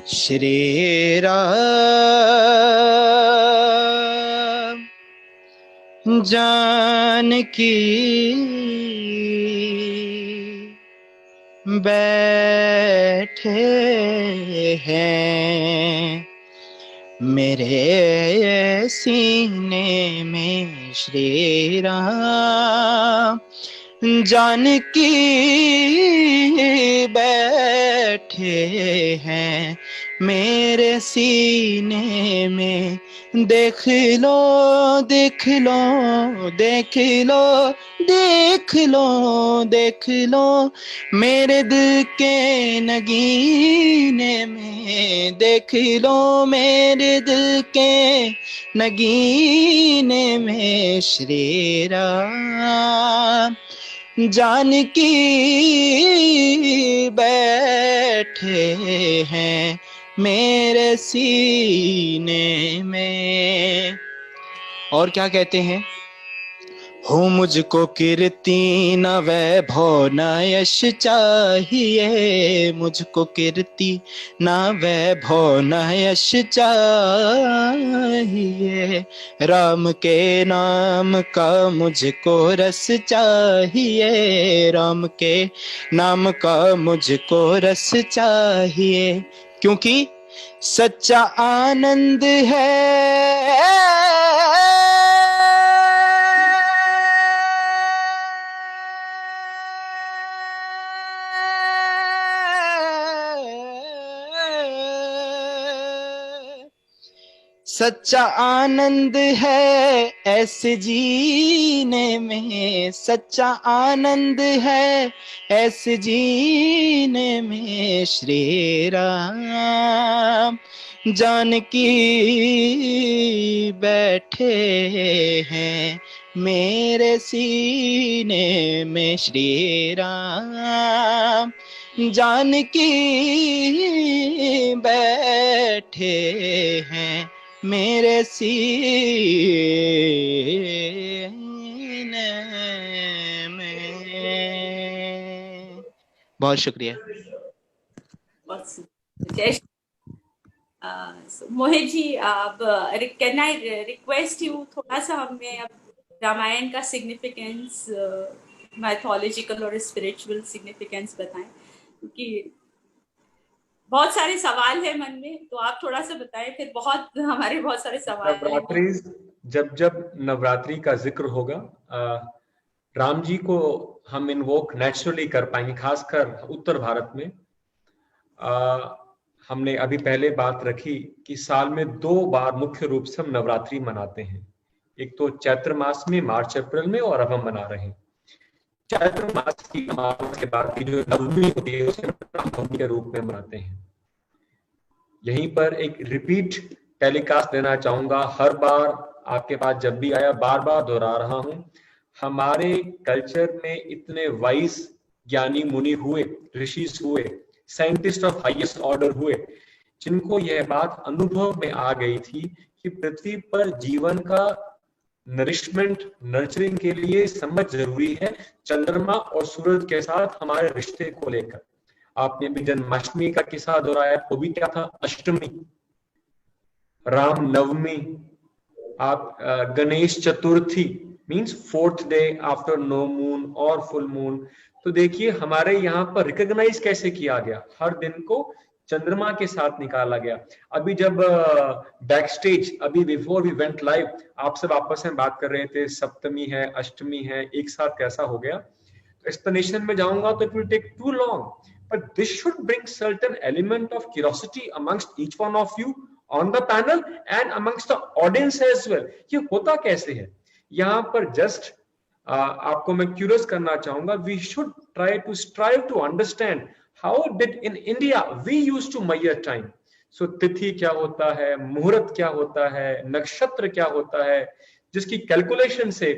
श्री राम जानकी बैठे हैं मेरे सीने में, श्री राम जानकी बैठे हैं मेरे सीने में। देख लो देख लो देख लो देख लो देख लो मेरे दिल के नगीने में। देख लो मेरे दिल के नगीने में, श्री राम जानकी बैठे हैं मेरे सीने में। और क्या कहते हैं? हो मुझको कीर्ति न वैभव न यश चाहिए, मुझको कीर्ति न वैभव न यश चाहिए। राम के नाम का मुझको रस चाहिए, राम के नाम का मुझको रस चाहिए। क्योंकि सच्चा आनंद है, सच्चा आनंद है ऐसे जीने में। सच्चा आनंद है ऐसे जीने में, श्री राम जानकी बैठे हैं मेरे सीने में, श्री राम जानकी बैठे हैं मेरे सीने में। बहुत शुक्रिया। जय मोहित जी, आप कैन आई रिक्वेस्ट यू, थोड़ा सा हमें अब रामायण का सिग्निफिकेंस, माइथोलॉजिकल और स्पिरिचुअल सिग्निफिकेंस बताएं, क्योंकि बहुत सारे सवाल है मन में, तो आप थोड़ा सा बताएं, फिर हमारे बहुत सारे सवाल नवरात्रि, जब नवरात्रि का जिक्र होगा, राम जी को हम इन्वोक नेचुरली कर पाएंगे, खासकर उत्तर भारत में। हमने अभी पहले बात रखी कि साल में 2 बार मुख्य रूप से हम नवरात्रि मनाते हैं। एक तो चैत्र मास में, मार्च अप्रैल में, और अब हम मना रहे हैं चैत्र मास की अमावस के बाद की जो नवमी होती है, उसे रामनवमी के रूप में मनाते हैं। यहीं पर एक रिपीट टेलीकास्ट देना चाहूंगा, हर बार आपके पास जब भी आया बार बार दोहरा रहा हूं, हमारे कल्चर में इतने वाइज ज्ञानी मुनि हुए, ऋषिस हुए, साइंटिस्ट ऑफ हाईएस्ट ऑर्डर हुए, जिनको यह बात अनुभव में आ गई थी कि पृथ्वी पर जीवन का नरिशमेंट, नर्चरिंग के लिए समझ जरूरी है चंद्रमा और सूरज के साथ हमारे रिश्ते को लेकर। आपने भी जन्माष्टमी का किस्सा दोहराया, वो भी क्या था, अष्टमी, राम नवमी, आप Ganesh Chaturthi means 4th day after no moon और फुल मून। तो देखिए हमारे यहाँ पर रिकॉग्नाइज कैसे किया गया, हर दिन को चंद्रमा के साथ निकाला गया। अभी जब बैक स्टेज, अभी बिफोर वी वेंट लाइव, आप सब आपस में बात कर रहे थे सप्तमी है, अष्टमी है, एक साथ कैसा हो गया। तो एक्सप्लेनेशन में जाऊंगा तो it will take too long, but this should bring certain element of curiosity amongst each one of you on the panel and amongst the audience as well. ये होता कैसे है, यहाँ पर जस्ट आपको मैं क्यूरियस करना चाहूंगा। We should try to strive to understand how did in India we used to measure time. So तिथि क्या होता है, मुहूर्त क्या होता है, नक्षत्र क्या होता है, जिसकी कैलकुलेशन से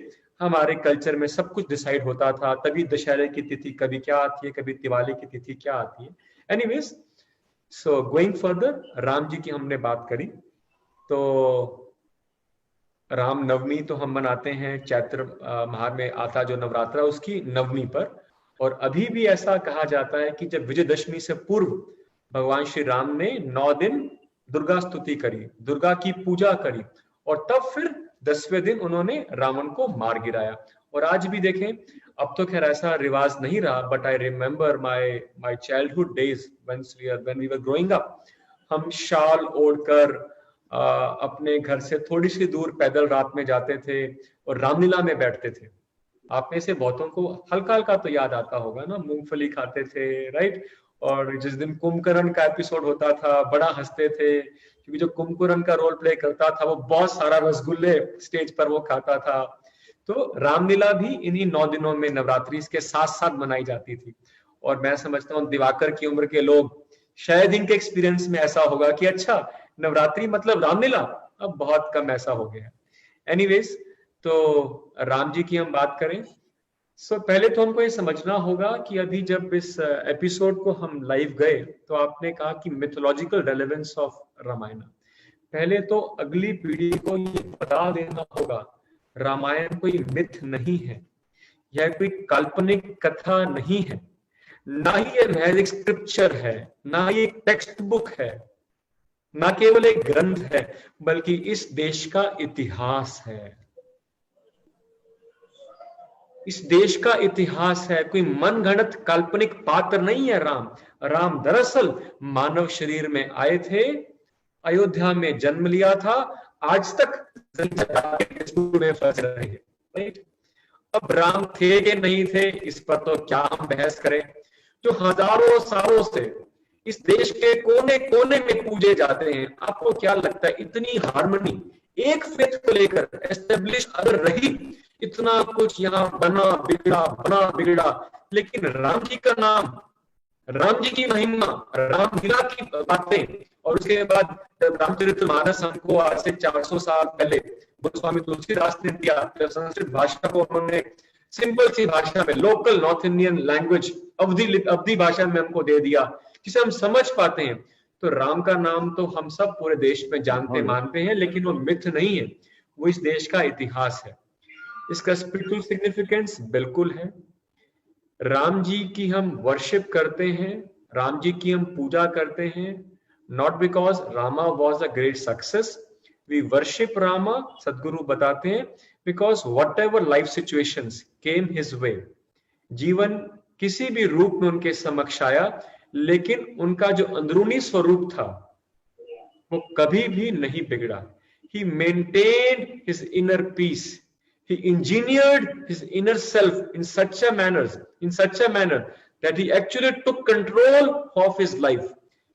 हमारे कल्चर में सब कुछ डिसाइड होता था। तभी दशहरे की तिथि कभी क्या आती है, कभी दिवाली की तिथि क्या आती है। Anyways, so going further, Ram ji की हमने बात करी, तो राम नवमी तो हम मनाते हैं चैत्र माह में आता जो नवरात्रा उसकी नवमी पर। और अभी भी ऐसा कहा जाता है कि जब विजयदशमी से पूर्व भगवान श्री राम ने 9 दिन दुर्गा स्तुति करी, दुर्गा की पूजा करी, और तब फिर 10वें दिन उन्होंने रावण को मार गिराया। और आज भी देखें, अब तो खैर ऐसा रिवाज नहीं रहा, but I remember my childhood days when we were growing up. हम शाल ओढ़कर अपने घर से थोड़ी सी दूर पैदल रात में जाते थे और रामलीला में बैठते थे। आप में से बहुतों को हल्का हल्का तो याद आता होगा ना, मूंगफली खाते थे, राइट। और जिस दिन कुंभकर्ण का एपिसोड होता था बड़ा हंसते थे, क्योंकि जो कुंभकर्ण का रोल प्ले करता था वो बहुत सारा रसगुल्ले स्टेज पर वो खाता था। तो रामलीला भी इन्हीं 9 दिनों में नवरात्रि के साथ साथ मनाई जाती थी। और मैं समझता हूँ दिवाकर की उम्र के लोग शायद इनके एक्सपीरियंस में ऐसा होगा कि अच्छा नवरात्रि मतलब रामलीला, अब बहुत कम ऐसा हो गया। एनीवेज, तो राम जी की हम बात करें, सो पहले तो हमको ये समझना होगा कि अभी जब इस एपिसोड को हम लाइव गए तो आपने कहा कि मिथोलॉजिकल रेलेवेंस ऑफ रामायण। पहले तो अगली पीढ़ी को ये बता देना होगा रामायण कोई मिथ नहीं है, यह कोई काल्पनिक कथा नहीं है, ना ही ये महज एक स्क्रिप्चर है, ना ही एक टेक्स्ट बुक है, ना केवल एक ग्रंथ है, बल्कि इस देश का इतिहास है। इस देश का इतिहास है, कोई मनगढ़ंत काल्पनिक पात्र नहीं है राम दरअसल मानव शरीर में आए थे, अयोध्या में जन्म लिया था, आज तक में फंस रहे हैं, राइट। अब राम थे कि नहीं थे इस पर तो क्या हम बहस करें, जो हजारों सालों से इस देश के कोने कोने में पूजे जाते हैं। आपको क्या लगता है इतनी हार्मनी एक फेथ को लेकर एस्टेब्लिश अगर रही, इतना कुछ यहाँ बना बिगड़ा, लेकिन राम जी का नाम, राम जी की महिमा, रामलीला की बातें, और उसके बाद रामचरितमानस हमको आज से 400 साल पहले गोस्वामी तुलसीदास ने दिया, संस्कृत भाषा को उन्होंने सिंपल सी भाषा में, लोकल नॉर्थ इंडियन लैंग्वेज, अवधी भाषा में हमको दे दिया, जिसे हम समझ पाते हैं। तो राम का नाम तो हम सब पूरे देश में जानते मानते हैं, लेकिन वो मिथ नहीं है, वो इस देश का इतिहास है। इसका स्पिरिचुअल सिग्निफिकेंस बिल्कुल है। राम जी की हम वर्शिप करते हैं, राम जी की हम पूजा करते हैं, not because Rama was a great success, we worship Rama, Sadhguru बताते हैं, because whatever life situations came his way, जीवन किसी भी रूप में उनके समक्ष आया, लेकिन उनका जो अंदरूनी स्वरूप था वो कभी भी नहीं बिगड़ा। He maintained his inner peace. He engineered his inner self in such a manner that he actually took control of his life.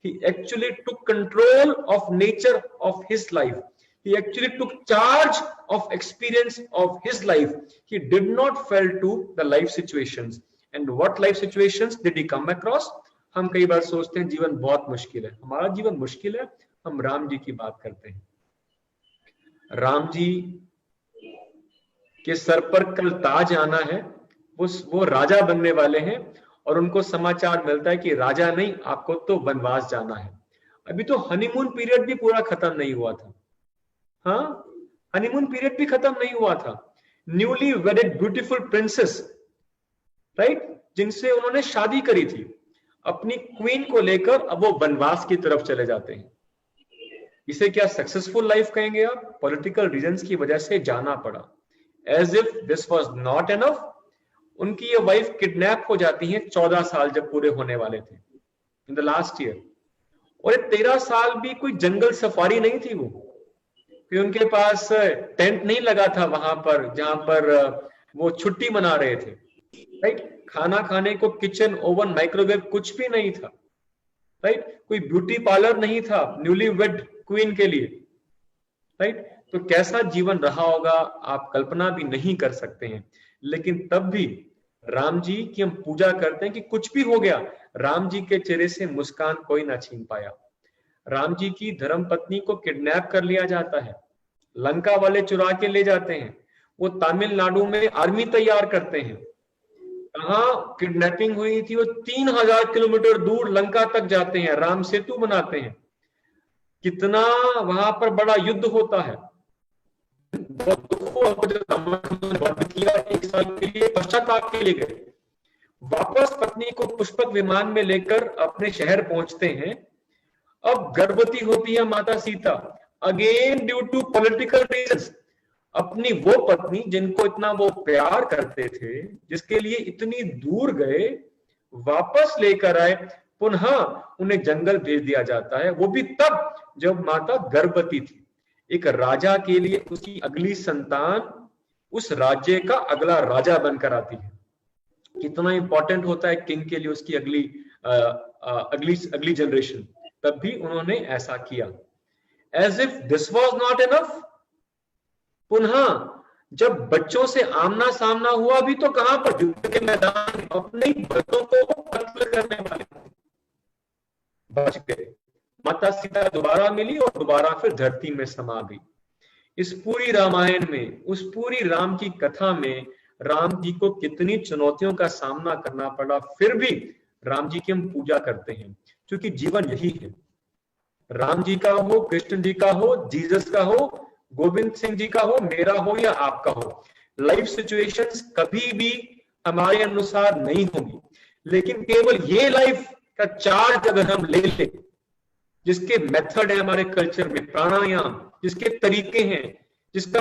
He actually took control of nature of his life. He actually took charge of experience of his life. He did not fall to the life situations. And what life situations did he come across? हम कई बार सोचते हैं जीवन बहुत मुश्किल है। हमारा जीवन मुश्किल है, हम राम जी की बात करते हैं। राम जी के सर पर कल ताज आना है, वो राजा बनने वाले हैं, और उनको समाचार मिलता है कि राजा नहीं, आपको तो वनवास जाना है। अभी तो हनीमून पीरियड भी पूरा खत्म नहीं हुआ था। हाँ, हनीमून पीरियड भी खत्म नहीं हुआ था। न्यूली वेडेड ब्यूटीफुल प्रिंसेस, राइट, जिनसे उन्होंने शादी करी थी, अपनी क्वीन को लेकर अब वो वनवास की तरफ चले जाते हैं। इसे क्या सक्सेसफुल लाइफ कहेंगे आप? पॉलिटिकल रीजंस की वजह से जाना पड़ा। As if this was not enough, उनकी ये वाइफ किडनैप हो जाती है 14 साल जब पूरे होने वाले थे, इन द लास्ट ईयर। और 13 साल भी कोई जंगल सफारी नहीं थी वो, कि उनके पास टेंट नहीं लगा था वहां पर जहां पर वो छुट्टी मना रहे थे, राइट। खाना खाने को किचन, ओवन, माइक्रोवेव कुछ भी नहीं था, राइट। कोई ब्यूटी पार्लर नहीं था न्यूली वेड क्वीन के लिए, राइट। तो कैसा जीवन रहा होगा आप कल्पना भी नहीं कर सकते हैं। लेकिन तब भी राम जी की हम पूजा करते हैं कि कुछ भी हो गया, राम जी के चेहरे से मुस्कान कोई ना छीन पाया। राम जी की धर्मपत्नी को किडनैप कर लिया जाता है, लंका वाले चुरा के ले जाते हैं, वो तमिलनाडु में आर्मी तैयार करते हैं। कहाँ किडनैपिंग हुई थी? वो 3000 किलोमीटर दूर लंका तक जाते हैं, राम सेतु बनाते हैं। कितना वहां पर बड़ा युद्ध होता है। किया 1 साल के लिए पश्चाताप के लिए गए, वापस पत्नी को पुष्पक विमान में लेकर अपने शहर पहुंचते हैं। अब गर्भवती होती है माता Sita, again due to political reasons. अपनी वो पत्नी जिनको इतना वो प्यार करते थे, जिसके लिए इतनी दूर गए, वापस लेकर आए, पुनः उन्हें जंगल भेज दिया जाता है। वो भी तब जब माता गर्भवती थी। एक राजा के लिए उसकी अगली संतान उस राज्य का अगला राजा बनकर आती है। कितना इंपॉर्टेंट होता है किंग के लिए उसकी अगली जनरेशन। तब भी उन्होंने ऐसा किया। As if this was not enough, पुनः जब बच्चों से आमना सामना हुआ भी तो कहां पर? युद्ध के मैदान में अपने बच्चों को कत्ल करने वाले बच गए। माता सीता दोबारा मिली और दोबारा फिर धरती में समा गई। इस पूरी रामायण में, उस पूरी राम की कथा में राम जी को कितनी चुनौतियों का सामना करना पड़ा, फिर भी राम जी की हम पूजा करते हैं, क्योंकि जीवन यही है। राम जी का हो, कृष्ण जी का हो, जीसस का हो, गोविंद सिंह जी का हो, मेरा हो या आपका हो, लाइफ सिचुएशंस कभी भी हमारे अनुसार नहीं होगी। लेकिन केवल ये लाइफ का चार्ज अगर हम ले लें, जिसके मेथड है हमारे कल्चर में, प्राणायाम, जिसके तरीके हैं, जिसका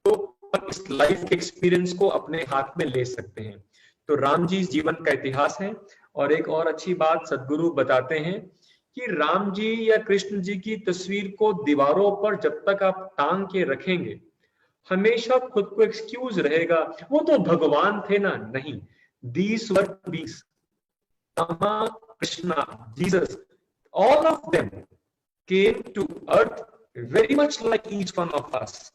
तो इस लाइफ के एक्सपीरियंस को अपने हाथ में ले सकते हैं। तो राम जी जीवन का इतिहास है। और एक और अच्छी बात सदगुरु बताते हैं कि राम जी या कृष्ण जी की तस्वीर को दीवारों पर जब तक आप टांग के रखेंगे, हमेशा खुद को एक्सक्यूज रहेगा, वो तो भगवान थे ना। नहीं, these were beings, Rama, Krishna, Jesus, all of them came to earth very much like each one of us.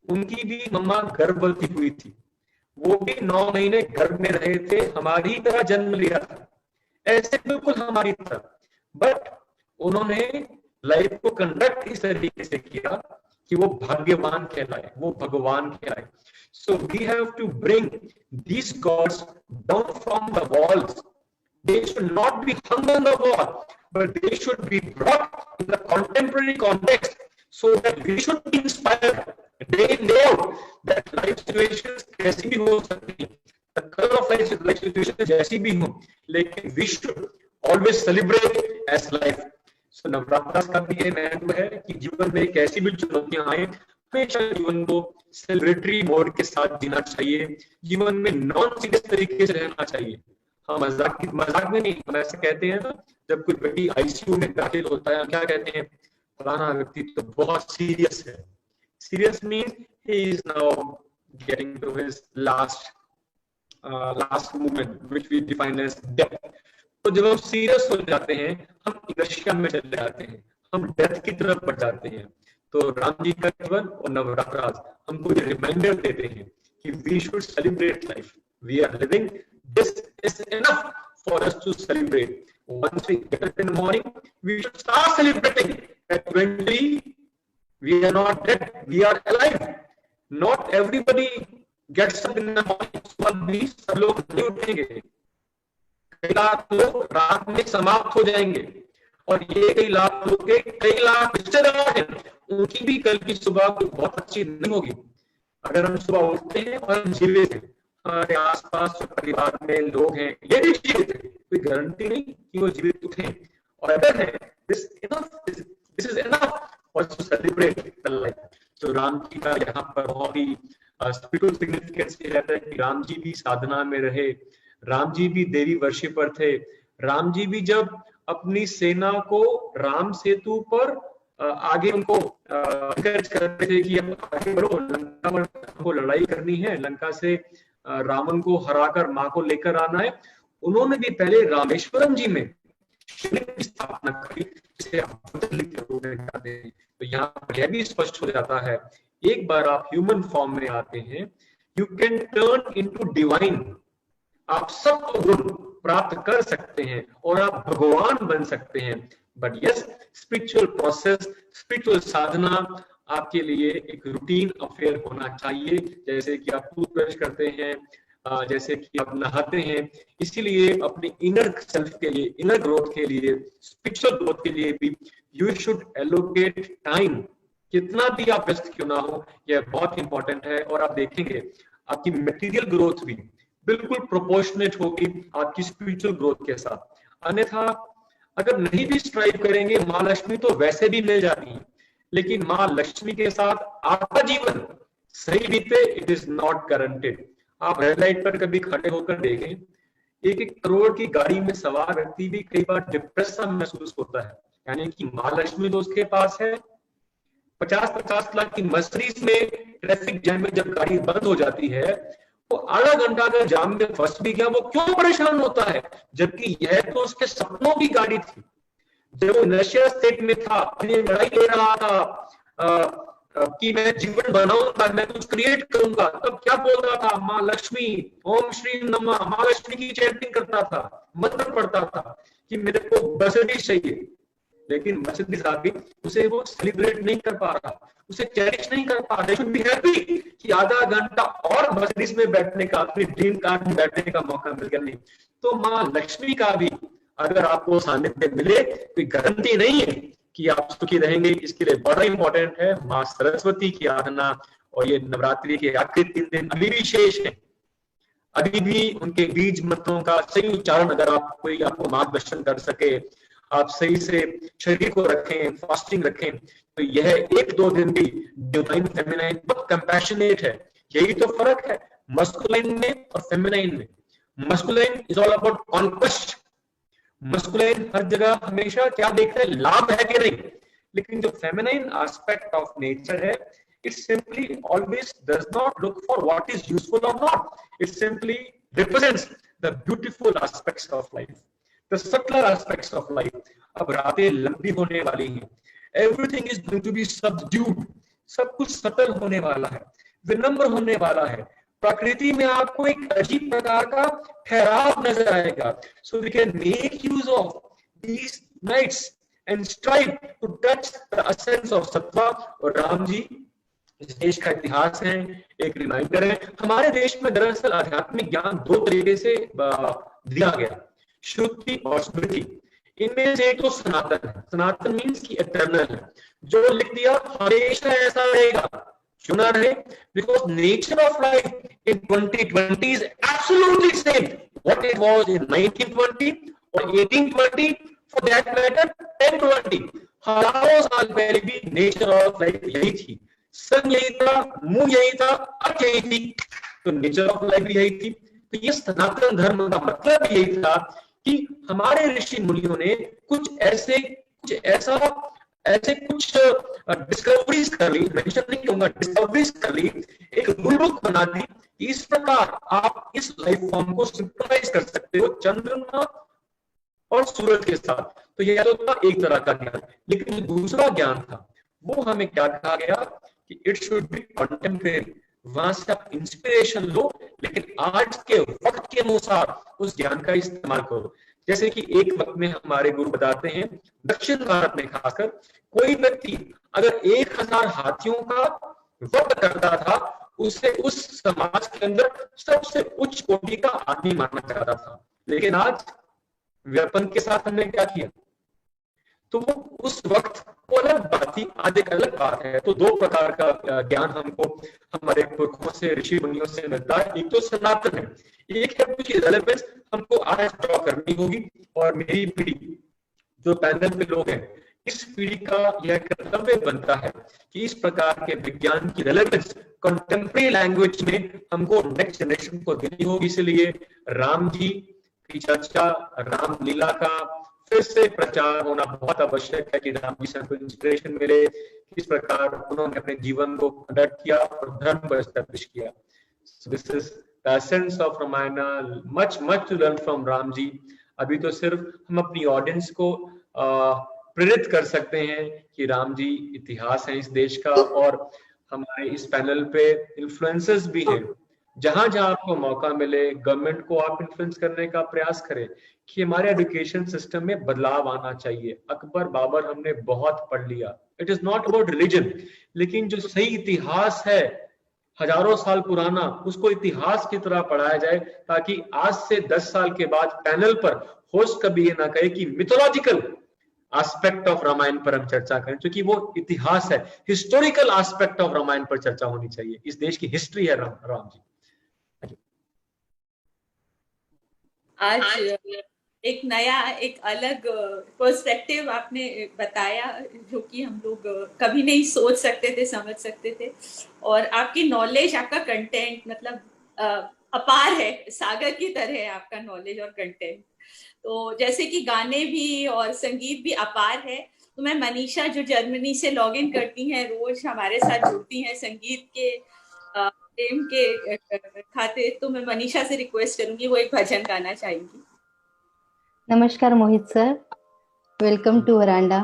उनकी भी मम्मा गर्भवती हुई थी, वो भी 9 महीने गर्भ में रहे थे, हमारी तरह जन्म लिया था, ऐसे बिल्कुल हमारी तरह। बट उन्होंने लाइफ को कंडक्ट इस तरीके से किया कि वो भाग्यवान कहलाए, वो भगवान कहलाए। So we have to bring these gods down from the walls. They should not be hung on the wall, but they should be brought in the contemporary context so that we should be inspired. They know that life situations कैसी भी हो सकती हैं, the color of life situations जैसी भी हो, लेकिन we should always celebrate as life. So Navratra का भी ये महत्व है कि जीवन में कैसी भी चुनौतियां आए, हमेशा जीवन को सेलिब्रेटरी मोड के साथ जीना चाहिए। जीवन में नॉन सीरियस तरीके से रहना चाहिए। हाँ, मजाक में नहीं। हम ऐसा कहते हैं ना, जब कोई व्यक्ति आईसीयू में दाखिल होता है, क्या कहते हैं, फलाना व्यक्ति तो बहुत सीरियस है। Serious means he is now getting to his last movement which we define as death. तो जब हम सीरियस हो जाते हैं, हम इनर्शिया में चले जाते हैं, हम डेथ की तरफ बढ़ जाते हैं। तो राम जी का जीवन और नवरात्र हमको ये रिमाइंडर देते हैं कि we should celebrate life, we are living. This is enough for us to celebrate. Once we get up in the morning, we should start celebrating. Eventually, we are not dead, we are alive. Not everybody gets up in the morning. सुबह भी सब लोग नहीं उठेंगे, कई लाख लोग रात में समाप्त हो जाएंगे, और ये कई लाख लोग के कई लाख रिश्तेदार हैं, उनकी भी कल की सुबह बहुत अच्छी नहीं होगी। अगर हम सुबह उठते हैं और हम जीवित हैं, हमारे आसपास जो परिवार में लोग हैं ये भी जीवित हैं, कोई गारंटी नहीं कि वो जीवित उठें, और अगर है this is enough for to celebrate the life. तो राम जी का यहाँ पर बहुत ही स्पिरिचुअल सिग्निफिकेंस रहता है कि राम जी भी साधना में रहे, राम जी भी देवी वर्शिपर थे, राम जी भी जब अपनी सेना को राम सेतु पर आगे उनको एनकरेज करते थे कि अब आगे बढ़ो, लंका में हमको लड़ाई करनी है, लंका से रावण को हराकर मां को लेकर आना है, उन्होंने भी पहले रामेश्वरम जी में शिवलिंग की स्थापना करी, जिसे आप कहते हैं। तो यहाँ पर यह भी स्पष्ट हो जाता है, एक बार आप ह्यूमन फॉर्म में आते हैं, you can turn into divine, आप सब गुण प्राप्त कर सकते हैं और आप भगवान बन सकते हैं। But yes, spiritual process, spiritual sadhana आपके लिए एक रूटीन अफेयर होना चाहिए, जैसे कि आप टूथब्रश करते हैं, जैसे कि आप नहाते हैं। इसीलिए अपने इनर सेल्फ के लिए, इनर ग्रोथ के लिए, स्पिरिचुअल ग्रोथ के लिए भी यू शुड एलोकेट टाइम, कितना भी आप व्यस्त क्यों ना हो, यह बहुत इंपॉर्टेंट है। और आप देखेंगे आपकी मटेरियल ग्रोथ भी बिल्कुल प्रोपोर्शनेट होगी आपकी स्पिरिचुअल ग्रोथ के साथ। अन्यथा अगर नहीं भी स्ट्राइव करेंगे, माँ लक्ष्मी तो वैसे भी मिल जाती है, लेकिन माँ लक्ष्मी के साथ आपका जीवन सही बीते, इट इज नॉट गारंटेड। आप रेड लाइट पर कभी खड़े होकर देखें, 1-1 करोड़ की गाड़ी में सवार व्यक्ति भी कई बार डिप्रेस सा महसूस होता है, यानी कि माँ लक्ष्मी तो उसके पास है। 50-50 लाख की मर्सिडीज में ट्रैफिक जैम में जब गाड़ी बंद हो जाती है, वो आधा घंटा अगर जाम में फंस भी गया, वो क्यों परेशान होता है, जबकि यह तो उसके सपनों की गाड़ी थी। जब वो नशा स्टेट में था, अपनी लड़ाई ले रहा था कि मैं जीवन बनाऊंगा, मैं कुछ क्रिएट करूंगा, तब क्या बोल रहा था, माँ लक्ष्मी, ओम श्री नमः, माँ लक्ष्मी की चैंटिंग करता था, मंत्र पढ़ता था कि मेरे को मर्सिडीज चाहिए। लेकिन मर्सिडीज आ गई, उसे वो सेलिब्रेट नहीं कर पा रहा, उसे चेरिश नहीं कर पा रहा। बी हैप्पी कि आधा घंटा और मर्सिडीज में बैठने का, अपनी ड्रीम कार में बैठने का मौका मिल गया। नहीं तो माँ लक्ष्मी का भी अगर आपको सानिध्य मिले, कोई गारंटी नहीं है कि आप सुखी रहेंगे। इसके लिए बड़ा इंपॉर्टेंट है माँ सरस्वती की आराधना, और ये नवरात्रि के आखिरी 3 दिन अभी भी शेष है। अभी भी उनके बीज मंत्रों का सही उच्चारण अगर आप कोई आपको मार्गदर्शन कर सके, आप सही से शरीर को रखें, फास्टिंग रखें, तो यह 1-2 दिन भी डिवाइन फेमिनाइन बहुत कंपैशनेट है। यही तो फर्क है मस्कुलाइन में और फेमिनाइन में। Masculine is all about conquest, masculine हर जगह हमेशा क्या देख रहे हैं, लाभ है कि नहीं। लेकिन जो फेमिनाइन एस्पेक्ट ऑफ नेचर है, it simply always does not look for what is useful or not. It simply represents the beautiful aspects of life, the subtler aspects of life. अब रातें लंबी होने वाली हैं, everything is going to be subdued, सब कुछ subtle होने वाला है, विनम्र होने वाला है। प्रकृति में आपको एक अजीब प्रकार का ठहराव नजर आएगा। So we can make use of these nights and strive to touch the essence of sattva। और राम जी इस देश का इतिहास है, एक रिमाइंडर है। हमारे देश में दरअसल आध्यात्मिक ज्ञान 2 तरीके से दिया गया, श्रुति और स्मृति। इनमें से एक तो सनातन है, सनातन मीन्स की इटर्नल है, जो लिख दिया हमेशा ऐसा रहेगा, क्यों ना रहे, because nature of life in 2020 is absolutely same what it was in 1920 और 1820, फॉर दैट मैटर 1020। हजारों साल पहले भी नेचर ऑफ लाइफ यही थी, सन यही था, मुंह यही था, अर्थ यही थी, तो नेचर ऑफ लाइफ भी यही थी। तो ये सनातन धर्म का मतलब यही था कि हमारे ऋषि मुनियों ने कुछ डिस्कवरीज कर ली, मेंशन नहीं कहूंगा, डिस्कवरीज कर ली, एक रूल बुक बना दी। इस प्रकार आप इस लाइफ फॉर्म को सिंक्रोनाइज कर सकते हो चंद्रमा और सूरज के साथ। तो यह तो था एक तरह का ज्ञान, लेकिन दूसरा ज्ञान था वो हमें क्या कहा गया कि इट शुड बी कंटेम्परेरी। वहां से आप इंस्पिरेशन लो, लेकिन आज के वक्त के अनुसार उस ज्ञान का इस्तेमाल करो। जैसे कि एक वक्त में हमारे गुरु बताते हैं, दक्षिण भारत में खासकर कोई व्यक्ति अगर 1000 हाथियों का वध करता था, उसे उस समाज के अंदर सबसे उच्च कोटि का आदमी माना जाता था। लेकिन आज वेपन के साथ हमने क्या किया? तो वो उस वक्त वो अलग बात थी, आज एक अलग बात है। तो दो प्रकार का ज्ञान हमको हमारे पुरखों से, ऋषि मुनियों से मिलता है। एक तो सनातन है, एक है उसकी रेलेवेंस हमको आज ड्रॉ करनी होगी। और मेरी पीढ़ी, जो पैनल पे लोग हैं, इस पीढ़ी का यह कर्तव्य बनता है कि इस प्रकार के विज्ञान की रेलेवेंस कंटेम्प्रेरी लैंग्वेज में हमको नेक्स्ट जनरेशन को देनी होगी। इसलिए राम जी की चर्चा, रामलीला का फिर से प्रचार होना बहुत आवश्यक है कि राम जी से हमको इंस्पिरेशन मिले, किस प्रकार उन्होंने अपने जीवन को कंडक्ट किया और धर्म को एस्टैब्लिश किया। This is the essence of Ramayan, much to learn from Ram ji. अभी तो सिर्फ हम अपनी ऑडियंस को प्रेरित कर सकते हैं कि राम जी इतिहास है इस देश का, और हमारे इस पैनल पे इन्फ्लुएंसर्स भी हैं। जहां जहां आपको मौका मिले, गवर्नमेंट को आप इन्फ्लुएंस करने का प्रयास करें कि हमारे एजुकेशन सिस्टम में बदलाव आना चाहिए। अकबर बाबर हमने बहुत पढ़ लिया, it is not about religion, लेकिन जो सही इतिहास है हजारों साल पुराना, उसको इतिहास की तरह पढ़ाया जाए, ताकि आज से 10 साल के बाद पैनल पर होस्ट कभी ये ना कहे कि मिथोलॉजिकल एस्पेक्ट ऑफ रामायण पर हम चर्चा करें, क्योंकि वो इतिहास है। हिस्टोरिकल एस्पेक्ट ऑफ रामायण पर चर्चा होनी चाहिए। इस देश की हिस्ट्री है राम जी। आज एक नया, एक अलग पर्सपेक्टिव आपने बताया, जो कि हम लोग कभी नहीं सोच सकते थे, समझ सकते थे। और आपकी नॉलेज, आपका कंटेंट मतलब अपार है, सागर की तरह है आपका नॉलेज और कंटेंट। तो जैसे कि गाने भी और संगीत भी अपार है, तो मैं मनीषा जो जर्मनी से लॉग इन करती हैं, रोज हमारे साथ जुड़ती हैं संगीत के प्रेम के खातिर, तो मैं मनीषा से रिक्वेस्ट करूंगी वो एक भजन गाना चाहेंगी। नमस्कार मोहित सर, वेलकम टू वरांडा।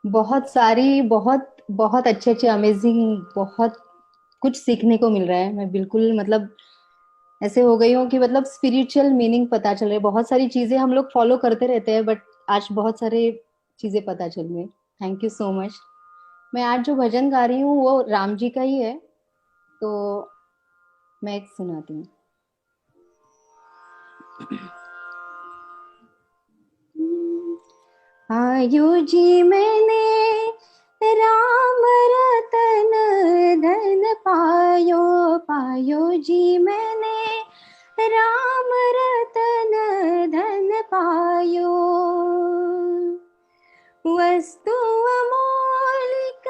बहुत अच्छे अमेजिंग, बहुत कुछ सीखने को मिल रहा है। मैं बिल्कुल मतलब ऐसे हो गई हूँ कि मतलब स्पिरिचुअल मीनिंग पता चल रहा है। बहुत सारी चीजें हम लोग फॉलो करते रहते हैं, बट आज बहुत सारे चीजें पता चल रही है। Thank you so much. मैं आज जो भजन गा रही हूँ वो राम जी का ही है, तो मैं एक सुनाती हूँ। आयो जी मैंने राम रतन धन पायो जी मैंने राम रतन धन पायो। वस्तु अमोलिक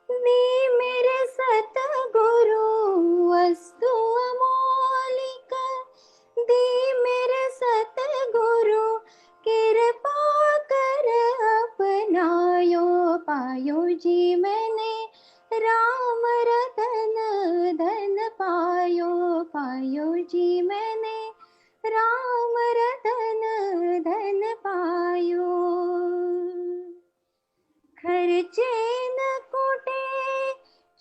दी मेरे सतगुरु, वस्तु अमोलिक दी मेरे सतगुरु, कृपा कर अपनायो। पायो जी मैंने राम रतन धन पायो जी मैंने राम रतन धन पायो। खर्चे न कुटे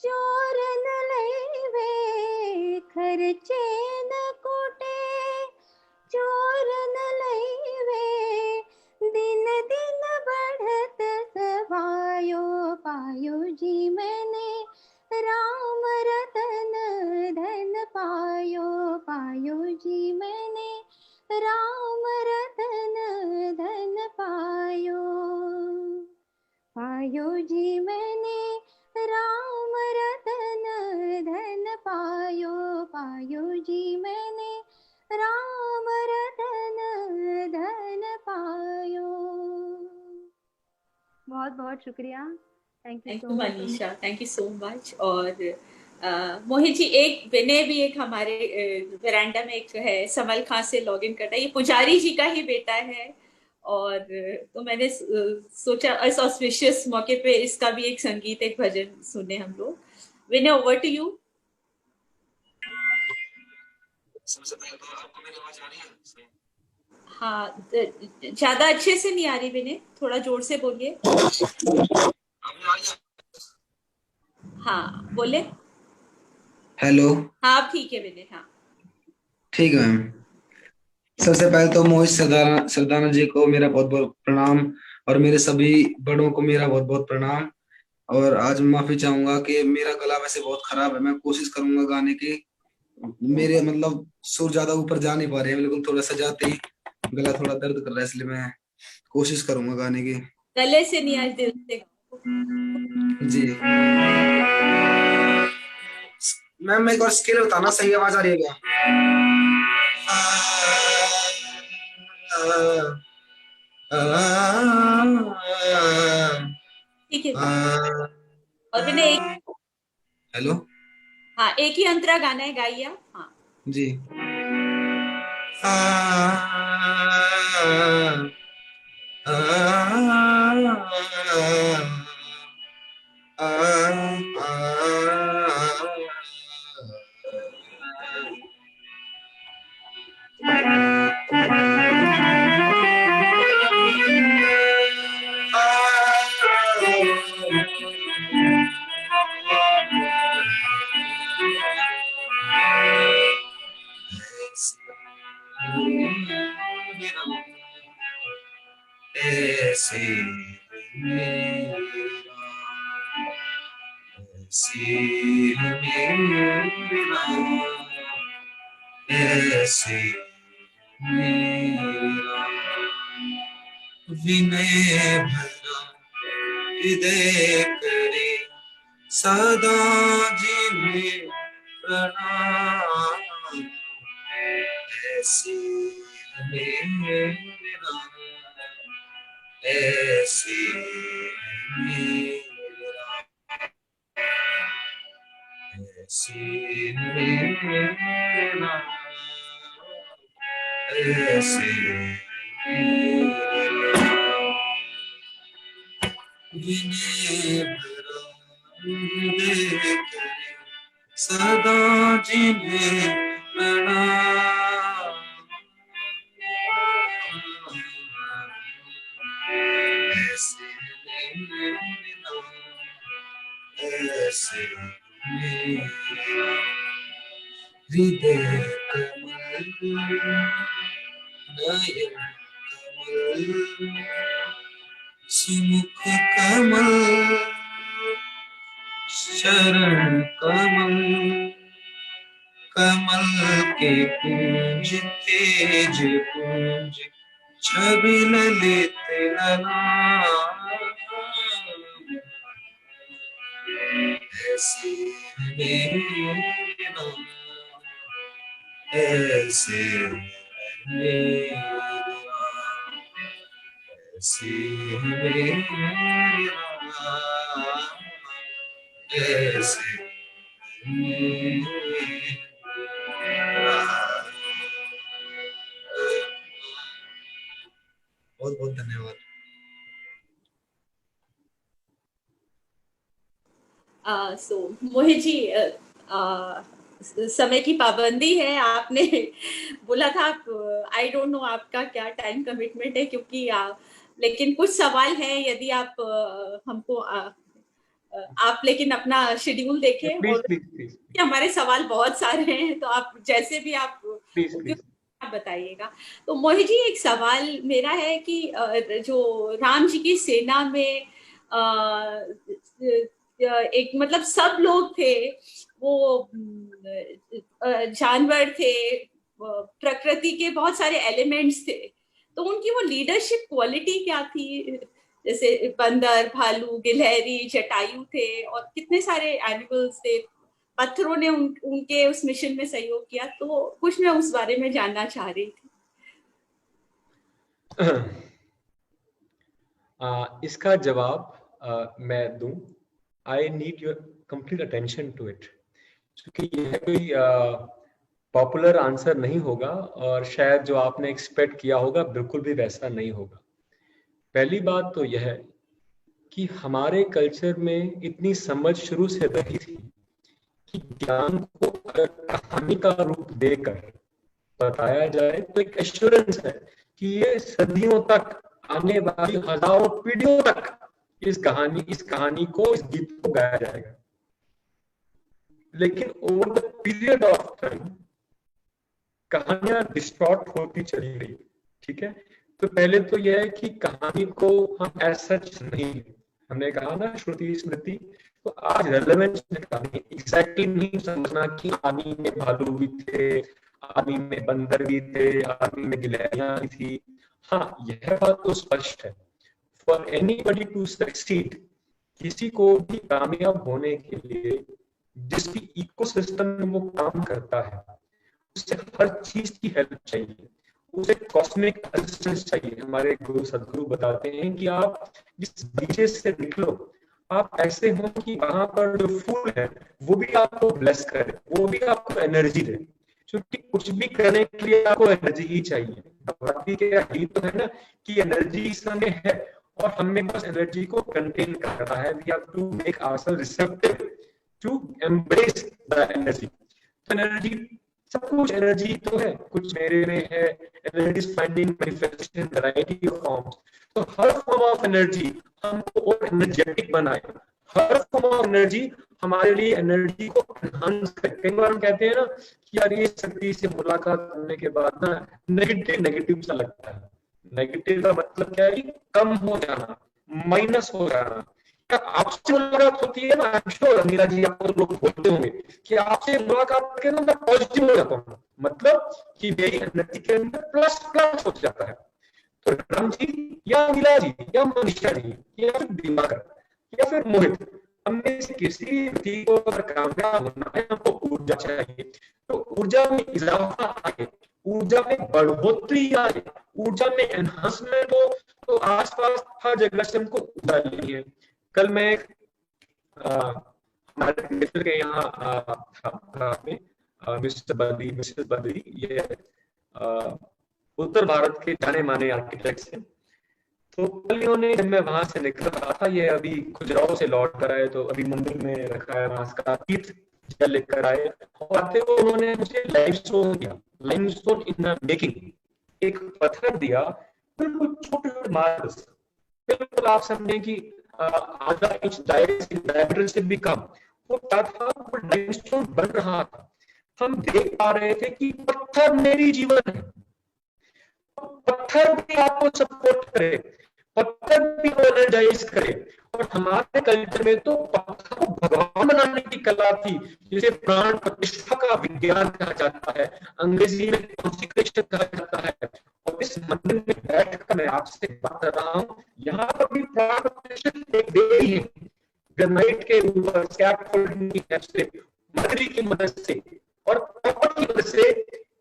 चोर न लैवे, खर्चे न कुटे चोर न लैवे, दिन दिन बढ़त सभायो। पायो जी मैंने राम रतन धन पायो जी मैंने राम रतन धन पायो जी मैंने राम रतन धन पायो जी मैंने राम रतन धन पायो। बहुत बहुत शुक्रिया। Thank you Manisha, thank you so much. और मोहित जी, एक विनय भी एक हमारे वरांडा में एक है, समल खां से लॉग इन करता है, ये पुजारी जी का ही बेटा है। और तो मैंने सोचा इस ऑस्पिशियस मौके पे इसका भी एक संगीत, एक भजन सुने हम लोग। विनय, ओवर टू यू। हाँ, ज्यादा अच्छे से नहीं आ रही विनय, थोड़ा जोर से बोलिए। हाँ बोले। हेलो। हाँ ठीक है विनय। हाँ ठीक है मैम। सबसे पहले तो मोहित सरदाना जी को मेरा बहुत बहुत प्रणाम, और मेरे सभी बड़ों को मेरा बहुत बहुत प्रणाम। और आज मैं माफी चाहूंगा कि मेरा गला वैसे बहुत खराब है, मैं कोशिश करूंगा गाने की। मेरे मतलब सुर ज्यादा ऊपर जा नहीं पा रहे हैं, बिल्कुल थोड़ा सा जाते ही गला थोड़ा दर्द कर रहा है, इसलिए मैं कोशिश करूंगा गाने की। गले से नहीं, आज दिल से। जी मैम, एक और स्केल बताना, सही आवाज आ रही है क्या? ठीक है। और मैंने एक, हेलो, हाँ, एक ही अंतरा गाना है, गाइए आप। हाँ जी। विनय भरा हृदय करे सदा जिन्हें प्रणाम, ऐसी मेरा, ऐसी मेरा, ऐसी मेरा, ऐसी विनय भरा हृदय करे सदा जिन्हें प्रणाम, ऐसे मेरा, ऐसे मेरा हृदय कमल, नयन कमल, सुमुख कमल, शरण कमल, कमल के पूज तेज पूज, छवि ललित ललाम, ऐसे मेरा, ऐसे मेरा, ऐसे मेरा, ऐसे मेरा। बहुत बहुत धन्यवाद। सो मोहित जी, समय की पाबंदी है, आपने बोला था, आई डोंट नो आपका क्या टाइम कमिटमेंट है, क्योंकि लेकिन कुछ सवाल हैं, यदि आप हमको आप लेकिन अपना शेड्यूल देखें, और प्लीज हमारे सवाल बहुत सारे हैं, तो आप जैसे भी आप प्लीज आप बताइएगा। तो मोहित जी, एक सवाल मेरा है कि जो राम जी की सेना में एक मतलब सब लोग थे, वो जानवर थे, प्रकृति के बहुत सारे एलिमेंट्स थे, तो उनकी वो लीडरशिप क्वालिटी क्या थी? जैसे बंदर, भालू, गिलहरी, जटायु थे, और कितने सारे एनिमल्स थे, पत्थरों ने उनके उस मिशन में सहयोग किया, तो कुछ मैं उस बारे में जानना चाह रही थी। इसका जवाब मैं दूं, I need your complete attention to it, क्योंकि यह कोई पॉपुलर आंसर नहीं होगा, और शायद जो आपने एक्सपेक्ट किया होगा बिल्कुल भी वैसा नहीं होगा। पहली बात तो यह है कि हमारे कल्चर में इतनी समझ शुरू से रही थी कि ज्ञान को अगर कहानी का रूप देकर बताया जाए तो एक एश्योरेंस है कि ये सदियों तक, आने वाली हजारों पीढ़ियों तक इस कहानी को, इस गीत को गाया जाएगा। लेकिन over the period of time कहानियां डिस्टॉर्ट होती चली गई। ठीक है, तो पहले तो यह है कि कहानी को हम एज सच नहीं, हमने कहा ना श्रुति स्मृति, तो आज रेलेवेंस में कहानी एग्जैक्टली नहीं समझना कि आदमी में भालू भी थे, आदमी में बंदर भी थे, आदमी में गिलहरियां भी थी। हाँ, यह बात तो स्पष्ट है, फॉर एनीबडी टू सक्सीड, किसी को भी कामयाब होने के लिए जिस भी इकोसिस्टम में वो काम करता है उसे हर चीज की हेल्प चाहिए, उसे कॉस्मिक असिस्टेंस चाहिए। हमारे गुरु सदगुरु बताते हैं कि आप जिस बगीचे से निकलो, आप ऐसे हो कि वहां पर जो फूल है वो भी आपको ब्लेस करे, वो भी आपको एनर्जी दे, क्योंकि कुछ भी करने के लिए आपको एनर्जी ही चाहिए। भगवती के यही तो है ना कि एनर्जी समय है और हमें बस एनर्जी को कंटेन करना है। We have to make ourselves receptive to embrace the energy. तो एनर्जी, सब कुछ एनर्जी तो है, कुछ मेरे में है, energy is finding manifestation variety of forms. तो हर फॉर्म ऑफ एनर्जी हमको और एनर्जेटिक बनाए, हर फॉर्म ऑफ एनर्जी हमारे लिए एनर्जी को एनहांस करे। कई बार हम कहते हैं ना कि यार ये शक्ति से मुलाकात करने के बाद ना नेगेटिव सा लगता है। नेगेटिव का मतलब क्या है कि कम हो जाना, माइनस हो जाना। क्या आपसे मुलाकात होती है ना, आई एम श्योर मीरा जी आपको लोग बोलते होंगे कि आपसे मुलाकात करके ना मैं पॉजिटिव हो जाता हूँ, मतलब कि मेरी एनर्जी के अंदर प्लस प्लस हो जाता है। तो राम जी या मीरा जी या मनीषा जी या फिर दिवाकर या फिर मोहित, हमें से किसी व्यक्ति को अगर कामयाब होना है हमको ऊर्जा चाहिए। तो ऊर्जा में इजाफा आए, ऊर्जा में बढ़ोतरी आए, ऊर्जा में एनहांसमेंट हो, तो आसपास हर जगह से हमको ऊर्जा लेनी है। कल मैं हमारे मित्र के यहाँ मिस्टर बद्री, मिसेस बद्री, ये उत्तर भारत के जाने माने आर्किटेक्ट हैं। तो कल इन्होंने, जब मैं वहां से निकल रहा था, ये अभी खजुराहो से लौट कर आए, तो अभी मंदिर में रखा है वहां का तीर्थ जल लेकर आए, और आते हुए उन्होंने मुझे लाइमस्टोन दिया, लाइमस्टोन इन द मेकिंग, एक पत्थर दिया, बिल्कुल छोटे मार्बल्स, बिल्कुल आप समझे कि आधा इंच डायमीटर से भी कम। वो क्या था, वो लाइमस्टोन बन रहा था। हम देख पा रहे थे कि पत्थर मेरी जीवन है, पत्थर भी आपको सपोर्ट करे, पत्थर भी एनर्जाइज करे। और हमारे कल्चर में तो पत्थर को भगवान बनाने की कला थी, जिसे प्राण प्रतिष्ठा का विज्ञान कहा जाता है, अंग्रेजी में कॉन्सिक्रेशन कहा जाता है। और इस मंदिर में बैठकर मैं आपसे बात कर रहा हूँ, यहाँ पर भी प्राण प्रतिष्ठा एक देवी है, ग्रेनाइट के ऊपर स्कैफोल्डिंग की हेल्प से, मरकरी की मदद से और कॉपर की मदद से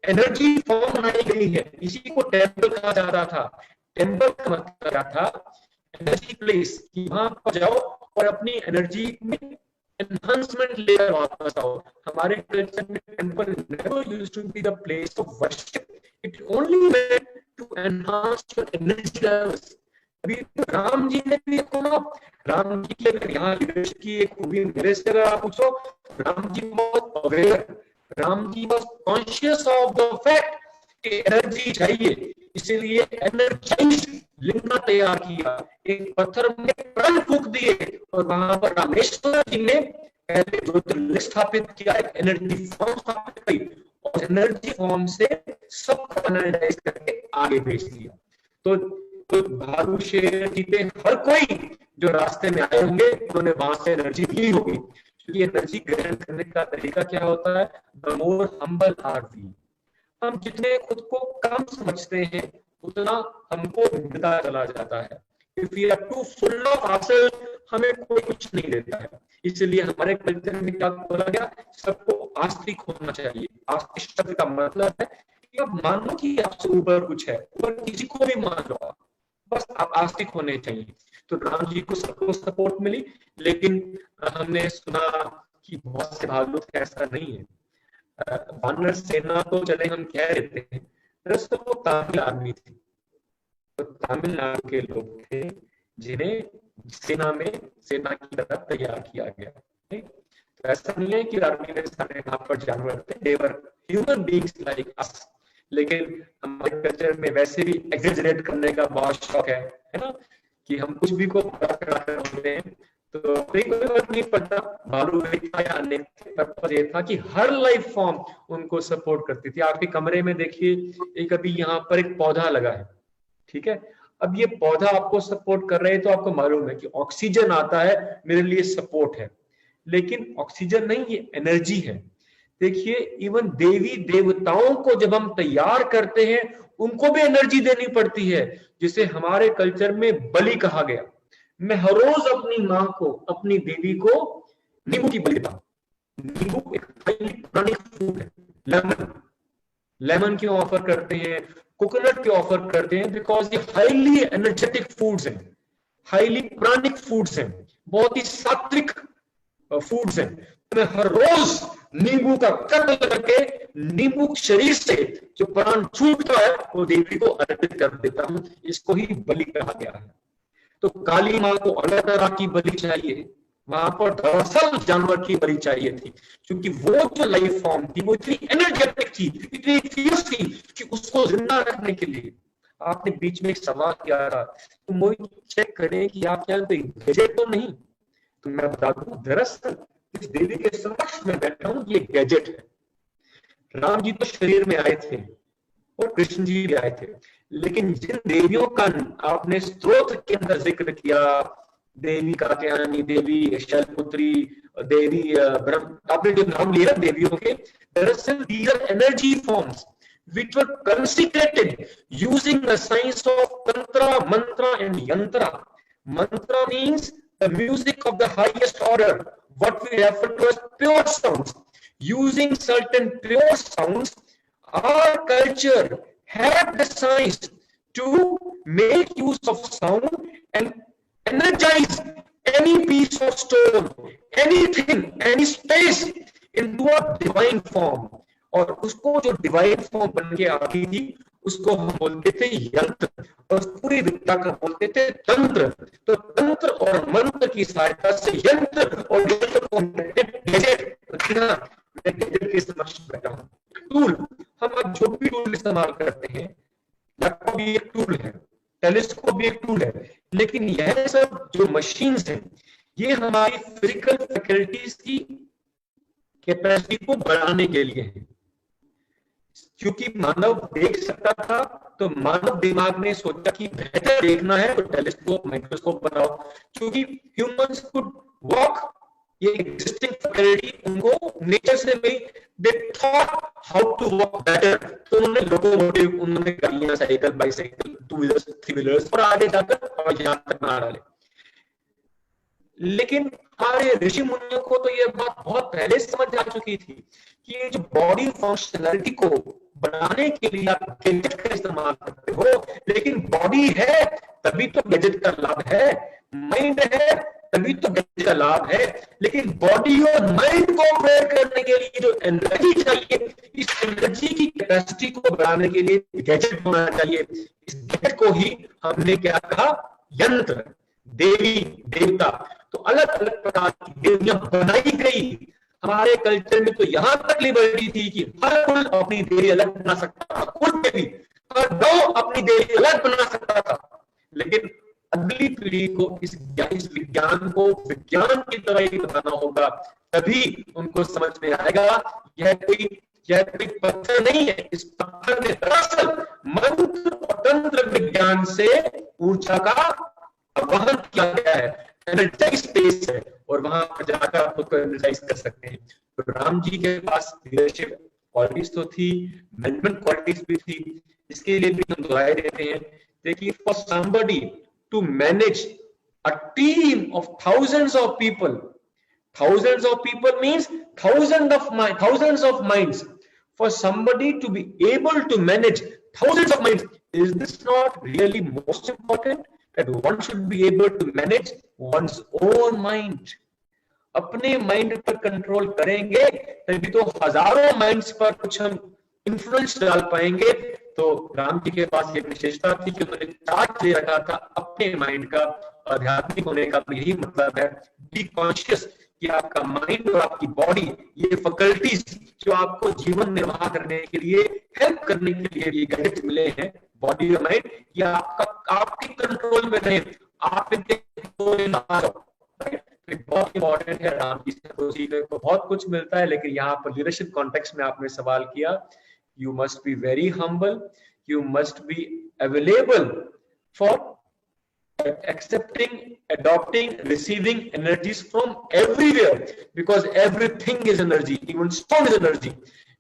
एनर्जी फॉर्म बनाई गई है। इसी को टेम्पल कहा जाता था। टेम्पल का मतलब क्या था, एनर्जी प्लेस, कि वहां पर जाओ और अपनी एनर्जी में एनहांसमेंट लेकर वापस आओ। हमारे कल्चर में temple never used to be the place of worship, it only meant to enhance your energy levels. अभी तो राम जी ने भी देखो, राम जी की अगर यहाँ लीडरशिप की एक खूबी मेरे से अगर आप पूछो, राम जी बहुत aware, Ram ji was conscious of the fact कि एनर्जी चाहिए, इसीलिए एनर्जाइज्ड लिंगा तैयार किया, एक पत्थर में प्राण फूंक दिए और वहां पर रामेश्वर जी ने पहले ज्योतिर्लिंग स्थापित किया, एक एनर्जी फॉर्म स्थापित की और एनर्जी फॉर्म से सबको एनर्जाइज करके आगे भेज दिया। तो भालू, शेर, चीते, हर कोई जो रास्ते में आए होंगे उन्होंने वहां से एनर्जी ली होगी। क्योंकि एनर्जी ग्रहण करने का तरीका क्या होता है, the more humble are we, हम जितने खुद को कम समझते हैं उतना हमको मिलता चला जाता है। If we are too full of ourselves, हमें कोई कुछ नहीं देता है। इसलिए हमारे कल्चर में क्या बोला गया, सबको आस्तिक होना चाहिए। आस्तिक शब्द का मतलब है कि आप मानो कि आपसे ऊपर कुछ है, ऊपर किसी को भी मान लो, बस आप आस्तिक होने चाहिए। तो राम जी को सबको सपोर्ट मिली, लेकिन हमने सुना कि बहुत से भालू थे, ऐसा नहीं है। वानर सेना तो चले हम कह देते हैं, दरअसल वो तमिल आदमी थे, तो तमिलनाडु के लोग थे जिन्हें सेना की तरह तैयार किया गया। तो ऐसा नहीं है कि आर्मी में सारे यहाँ पर जानवर थे, they were human beings like us। लेकिन हमारे कल्चर में वैसे भी एग्जेजरेट करने का बहुत शौक है ना, कि हम कुछ भी को बड़ा कराते हैं। तो कोई फर्क नहीं पड़ता भालू था या अन्य, पर्पज ये था कि हर लाइफ फॉर्म उनको सपोर्ट करती थी। आपके कमरे में देखिए, एक अभी यहाँ पर एक पौधा लगा है, ठीक है, अब ये पौधा आपको सपोर्ट कर रहे हैं, तो आपको मालूम है कि ऑक्सीजन आता है मेरे लिए सपोर्ट है, लेकिन ऑक्सीजन नहीं, ये एनर्जी है। देखिए इवन देवी देवताओं को जब हम तैयार करते हैं उनको भी एनर्जी देनी पड़ती है, जिसे हमारे कल्चर में बलि कहा गया। मैं हर रोज अपनी माँ को, अपनी देवी को नींबू की बलि देता हूं। नींबू एक पुरानी फूड है। लेमन क्यों ऑफर करते हैं, कोकोनट क्यों ऑफर करते हैं, बिकॉज ये हाईली एनर्जेटिक फूड्स हैं, हाईली प्राणिक फूड्स हैं, बहुत ही सात्विक फूड्स हैं। मैं हर रोज नींबू का कट करके नींबू शरीर से जो प्राण छूटता है वो देवी को अर्पित कर देता हूं। इसको ही बलि कहा गया है। तो काली माँ को अलग तरह की बलि चाहिए, वहां पर दरअसल जानवर की बलि चाहिए थी, क्योंकि वो जो लाइफ फॉर्म थी वो इतनी एनर्जेटिक थी, इतनी फियर्स थी कि उसको जिंदा रखने के लिए। आपने बीच में एक सवाल किया था, तो मुझे चेक करें कि आप क्या कोई गैजेट तो नहीं, तो मैं बता दूं दरअसल इस देवी के समक्ष में बैठा हूं, ये गैजेट है। राम जी तो शरीर में आए थे और कृष्ण जी भी आए थे, लेकिन जिन देवियों का आपने स्त्रोत के अंदर जिक्र किया, देवी कात्यायनी, देवी शैलपुत्री, देवी ब्रह्म, आपने जो नाम लिया देवियों के, दरअसल these are energy forms which were consecrated using the science of tantra, mantra and yantra. Mantra means the music of the highest order, what we refer to as pure sounds. Using certain pure sounds, our culture had the science to make use of sound and energize any piece of stone, anything, any space into a divine form. और उसको जो divine form बन के आती थी उसको हम बोलते थे यंत्र, और पूरी विद्या का बोलते थे तंत्र। तो तंत्र और मंत्र की सहायता से यंत्र और यंत्र को गैजेट, मैं गैजेट के समक्ष बैठा हूं। टूल, हम अब जो भी टूल इस्तेमाल करते हैं, लैपटॉप भी एक टूल है, टेलीस्कोप भी एक टूल है, लेकिन यह सब जो मशीन्स हैं ये हमारी फिजिकल फैकल्टीज की कैपेसिटी को बढ़ाने के लिए है। क्योंकि मानव देख सकता था तो मानव दिमाग ने सोचा कि बेहतर देखना है तो टेलीस्कोप, माइक्रोस्कोप बनाओ। क्योंकि ह्यूमंस कुड वॉक, ये एग्जिस्टिंग फैकल्टी उनको नेचर से मिली, they thought how to walk better, तो उन्होंने लोकोमोटिव, उन्होंने गाड़ियां, cycle, bicycle, two wheelers, three wheelers और आगे जाकर और यहाँ तक बना डाले। लेकिन हमारे ऋषि मुनियों को तो ये बात बहुत पहले समझ आ चुकी थी कि ये जो बॉडी फंक्शनलिटी को बनाने के लिए आप गैजेट का इस्तेमाल करते हो, लेकिन बॉडी है तभी तो गैजेट का लाभ है, माइंड है तभी तो गैजेट का लाभ है। लेकिन बॉडी और माइंड को ऑपरेट करने के लिए जो एनर्जी चाहिए, इस एनर्जी की कैपेसिटी को बढ़ाने के लिए गैजेट होना चाहिए। इस गैजेट को ही हमने क्या कहा, यंत्र, देवी देवता। तो अलग अलग प्रकार की देवियां बनाई गई। हमारे कल्चर में तो यहां तक लिबर्टी थी कि हर कुल अपनी देवी अलग बना सकता था, कुल देवी, हर दो अपनी देवी अलग बना सकता था। लेकिन अगली पीढ़ी को इस विज्ञान को विज्ञान की तरह ही बताना होगा, तभी उनको समझ में आएगा यह कोई पत्थर नहीं है, इस पत्थर में दरअसल मंत्र और तंत्र विज्ञान से ऊर्जा का वहन किया गया है, एनर्जाइज स्पेस है, और वहां पर जाकर आप खुद को एनर्जाइज कर सकते हैं। तो राम जी के पास लीडरशिप क्वालिटीज तो थी, मैनेजमेंट क्वालिटीज भी थी, इसके लिए भी हम दुआएं देते हैं। देखिए, for somebody to manage a team of thousands of people means thousands of minds. For somebody to be able to manage thousands of minds, is this not really most important? That one should be able to manage one's own mind. अपने mind पर control करेंगे तभी तो हजारों minds पर कुछ हम influence डाल पाएंगे। तो राम जी के पास ये विशेषता थी कि उन्होंने चार्ज दे रखा था अपने माइंड का। आध्यात्मिक होने का यही मतलब है, बी कॉन्शियस कि आपका माइंड और आपकी बॉडी, ये फैकल्टीज जो आपको जीवन निर्वाह करने के लिए, हेल्प करने के लिए ये गैजेट मिले हैं, बॉडी और माइंड, ये आपके कंट्रोल में रहे, आप इनके कंट्रोल में ना आ जाओ। बहुत इंपॉर्टेंट है। राम जी से सीखने को बहुत कुछ मिलता है, लेकिन यहाँ पर लीडरशिप कॉन्टेक्स्ट में आपने सवाल किया, you must be very humble, you must be available for accepting, adopting, receiving energies from everywhere, because everything is energy, even stone is energy.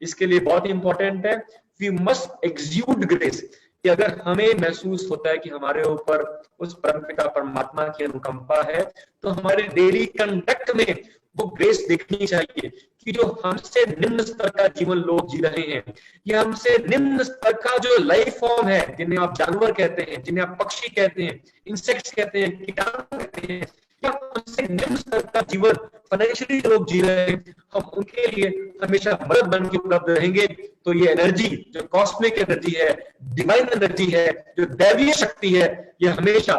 इसके लिए बहुत इंपॉर्टेंट है, we must exude grace, कि अगर हमें महसूस होता है कि हमारे ऊपर उस परमपिता परमात्मा की अनुकंपा है, तो हमारे डेली कंडक्ट में वो ग्रेस दिखनी चाहिए कि जो हमसे निम्न स्तर का जीवन लोग जी रहे हैं, या हमसे निम्न स्तर का जो लाइफ फॉर्म है, जिन्हें आप जानवर कहते हैं, जिन्हें आप पक्षी कहते हैं, इंसेक्ट्स कहते हैं, कीटाणु कहते हैं, या हमसे निम्न स्तर का जीवन फाइनेंशियली लोग जी रहे हैं, हम उनके लिए हमेशा मदद बन के उपलब्ध रहेंगे। तो ये एनर्जी जो कॉस्मिक एनर्जी है, डिवाइन एनर्जी है, जो दैवीय शक्ति है, ये हमेशा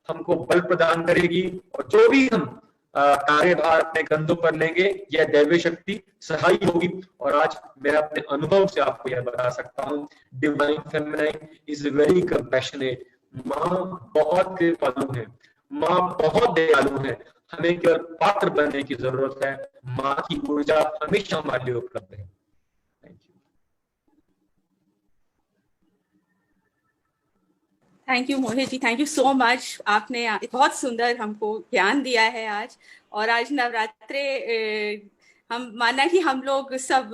हमको बल प्रदान करेगी, और जो भी हम कार्यभार अपने कंधों पर लेंगे, यह दैवीय शक्ति सहाय होगी। और आज मैं अपने अनुभव से आपको यह बता सकता हूँ, divine feminine is very compassionate. माँ बहुत कृपालु है, माँ बहुत दयालु है, हमें केवल पात्र बनने की जरूरत है। माँ की ऊर्जा हमेशा हमारे लिए उपलब्ध है। Thank you Mohit ji, thank you so much. आपने बहुत सुंदर हमको ज्ञान दिया है आज। और आज नवरात्रे हम माना कि हम लोग सब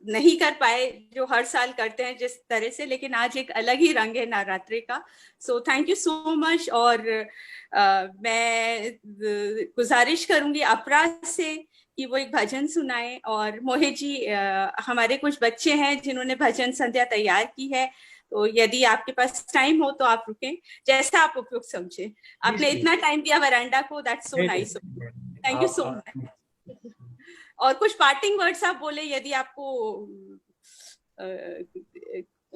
नहीं कर पाए जो हर साल करते हैं जिस तरह से, लेकिन आज एक अलग ही रंग है नवरात्रे का। सो थैंक यू सो मच। और मैं गुजारिश करूंगी अपरा से कि वो एक भजन सुनाए। और मोहित जी, हमारे कुछ बच्चे हैं जिन्होंने भजन संध्या तैयार की है, तो यदि आपके पास टाइम हो तो आप रुकें, जैसा आप उपयुक्त समझे। आपने इतना टाइम दिया वरांडा को, that's so nice, thank you so much. और कुछ पार्टिंग वर्ड्स आप बोले, यदि आपको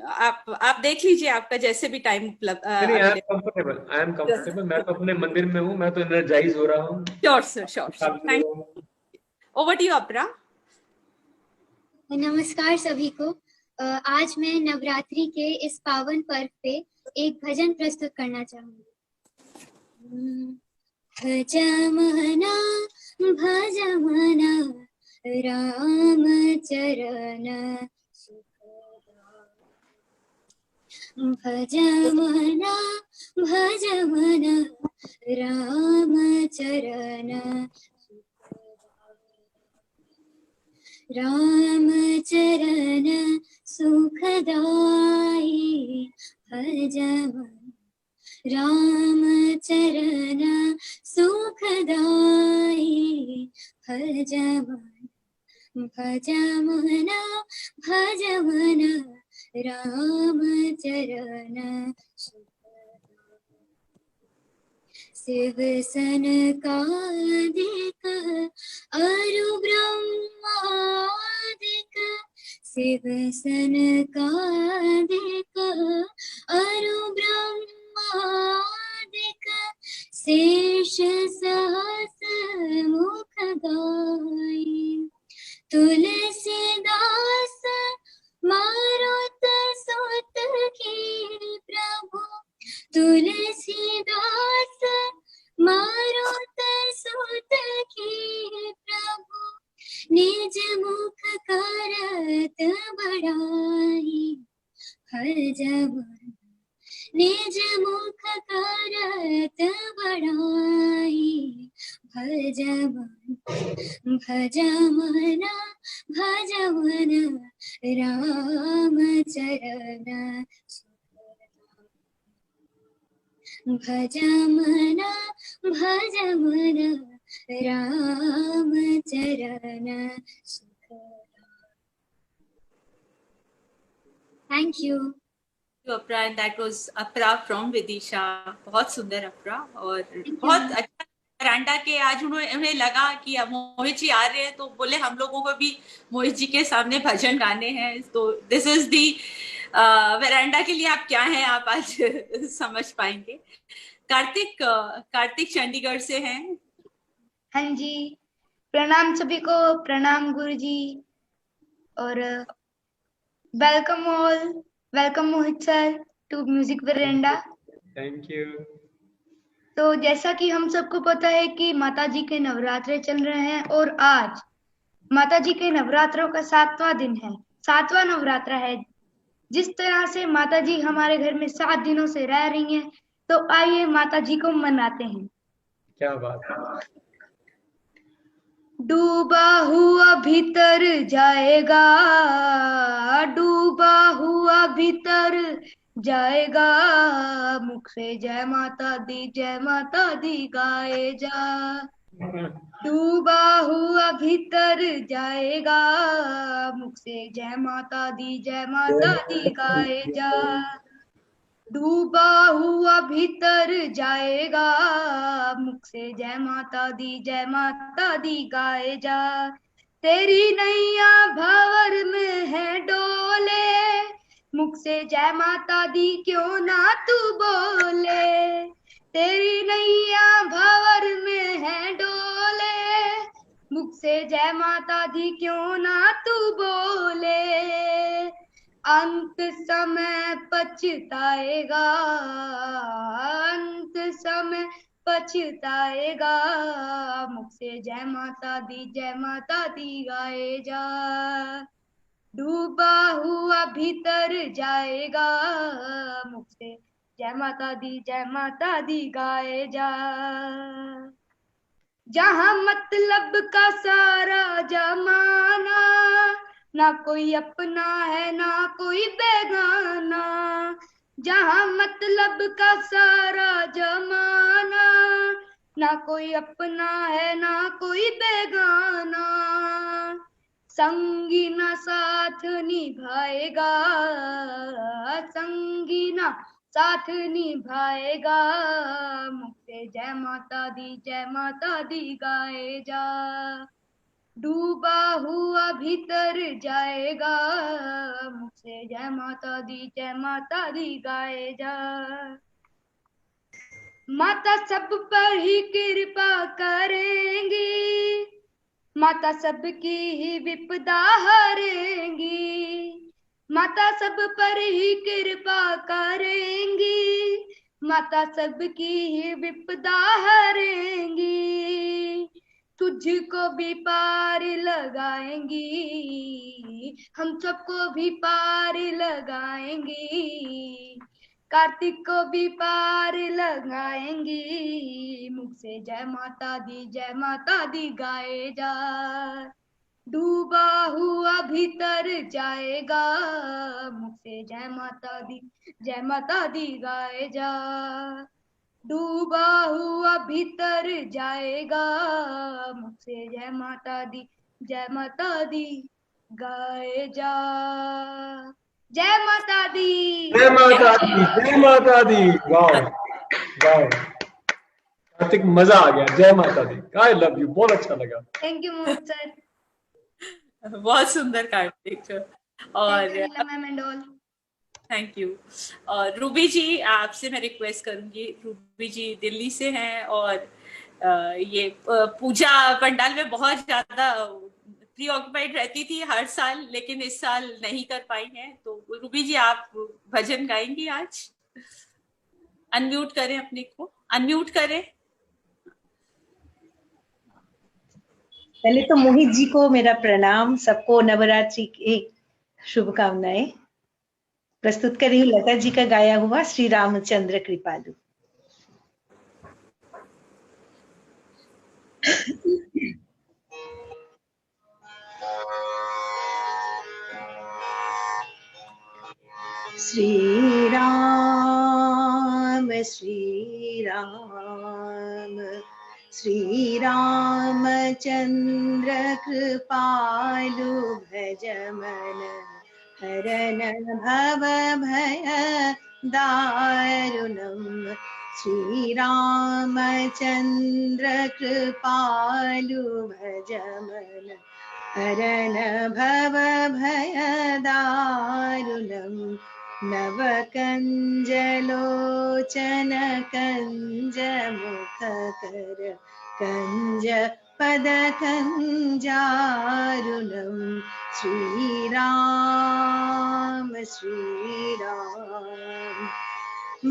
आप देख लीजिए, आपका जैसे भी टाइम उपलब्ध। आई एम कंफर्टेबल, मैं तो अपने मंदिर में हूँ, मैं तो एनर्जाइज हो रहा हूँ। Sure sir, sure. Thank you. Over to you Apara. नमस्कार सभी को। आज मैं नवरात्रि के इस पावन पर्व पे एक भजन प्रस्तुत करना चाहूंगी। भजमना भजमना राम चरण भजमना भजमना राम चरण राम चरण सुखदाई भजमन राम चरण सुखदाई भजमन भजमना भजमना राम चरण शिव सनकादिक अरु ब्रह्मादिक शिव सनकादिक अरु ब्रह्मादिक शेष सहस मुख गाई तुलसीदास मारुत सुत की प्रभु तुलसीदास मारुत सुत की प्रभु निज मुख करत बड़ाई भजमन निज मुख करत बड़ाई भजमन भजमना भजमना राम चरण भजमना भजमना राम चरण। थैंक यू अपरा, एंड दैट वाज अपरा फ्रॉम विदिशा। बहुत सुंदर अपरा, और बहुत अच्छा वरांडा के आज उन्हें लगा कि मोहित जी आ रहे हैं, तो बोले हम लोगों को भी मोहित जी के सामने भजन गाने हैं। तो दिस इज दी वरांडा के लिए आप क्या हैं, आप आज समझ पाएंगे। कार्तिक चंडीगढ़ से हैं। हाँ जी, प्रणाम सभी को, प्रणाम गुरु जी, और welcome all, welcome Mohit sir to music veranda. Thank you. तो जैसा कि हम सबको पता है कि माता जी के नवरात्रे चल रहे हैं और आज माता जी के नवरात्रों का 7वां दिन है, 7वां नवरात्रा है। जिस तरह से माता जी हमारे घर में 7 दिनों से रह रही हैं, तो आइए माता जी को मनाते हैं। क्या बात है। डूबा हुआ भीतर जाएगा, डूबा हुआ भीतर जाएगा, मुख से जय माता दी गाए जा। डूबा हुआ भीतर जाएगा, मुख से जय माता दी गाए जा। डूबा हुआ भीतर जाएगा, मुख से जय माता दी गाए जा। तेरी नैया भंवर में है डोले, मुख से जय माता दी क्यों ना तू बोले। तेरी नैया भंवर में है डोले, मुख से जय माता दी क्यों ना तू बोले। अंत समय पछताएगा, अंत समय पछताएगा, मुख से जय माता दी गाए जा। डूबा हुआ भीतर जाएगा, मुख से जय माता दी गाए जा। जहाँ मतलब का सारा जमाना, ना कोई अपना है ना कोई बेगाना। जहाँ मतलब का सारा जमाना, ना कोई अपना है ना कोई बेगाना। संगी ना साथ निभाएगा, संगी ना साथ निभाएगा, मुख से जय माता दी गाए जा। डूबा हुआ भीतर जाएगा, मुख से जय माता दी गाए जा। माता सब पर ही कृपा करेंगी, माता सबकी ही विपदा हरेंगी। माता सब पर ही कृपा करेंगी, माता सबकी ही विपदा हरेंगी। तुझको भी पार लगाएंगी, हम सबको भी पार लगाएंगी। कार्तिक को भी पार लगाएंगी, मुख से जय माता दी गाए जा। डूबा हुआ भीतर जाएगा, मुख से जय माता दी गाए जा। डूबा हुआ भीतर जाएगा, मुख से जय माता दी गाए जा। जय माता दी, जय माता दी, जय माता दी। वाह वाह कार्तिक, मजा आ गया। जय माता दी, आई लव यू, बहुत अच्छा लगा। Thank you Mohit sir. बहुत सुंदर कार्तिक। और ma'am and all thank you. और रूबी जी, आपसे मैं रिक्वेस्ट करूंगी, रूबी जी दिल्ली से हैं और ये पूजा पंडाल में बहुत ज्यादा प्री ऑक्युपाइड रहती थी हर साल, लेकिन इस साल नहीं कर पाई हैं। तो रूबी जी, आप भजन गाएंगी आज? अनम्यूट करें अपने को, अनम्यूट करें। पहले तो मोहित जी को मेरा प्रणाम, सबको नवरात्रि की शुभकामनाएं। प्रस्तुत करी हूँ लता जी का गाया हुआ श्री रामचंद्र कृपालु। श्री राम श्री रामचंद्र कृपालु भज मन हरन भव भय दारुणम्। श्री रामचंद्र कृपालु भज मन हरन भव भय दारुणम्। नव कंज लोचन कंज मुख कर कंज पद कंजारुणम्। श्री राम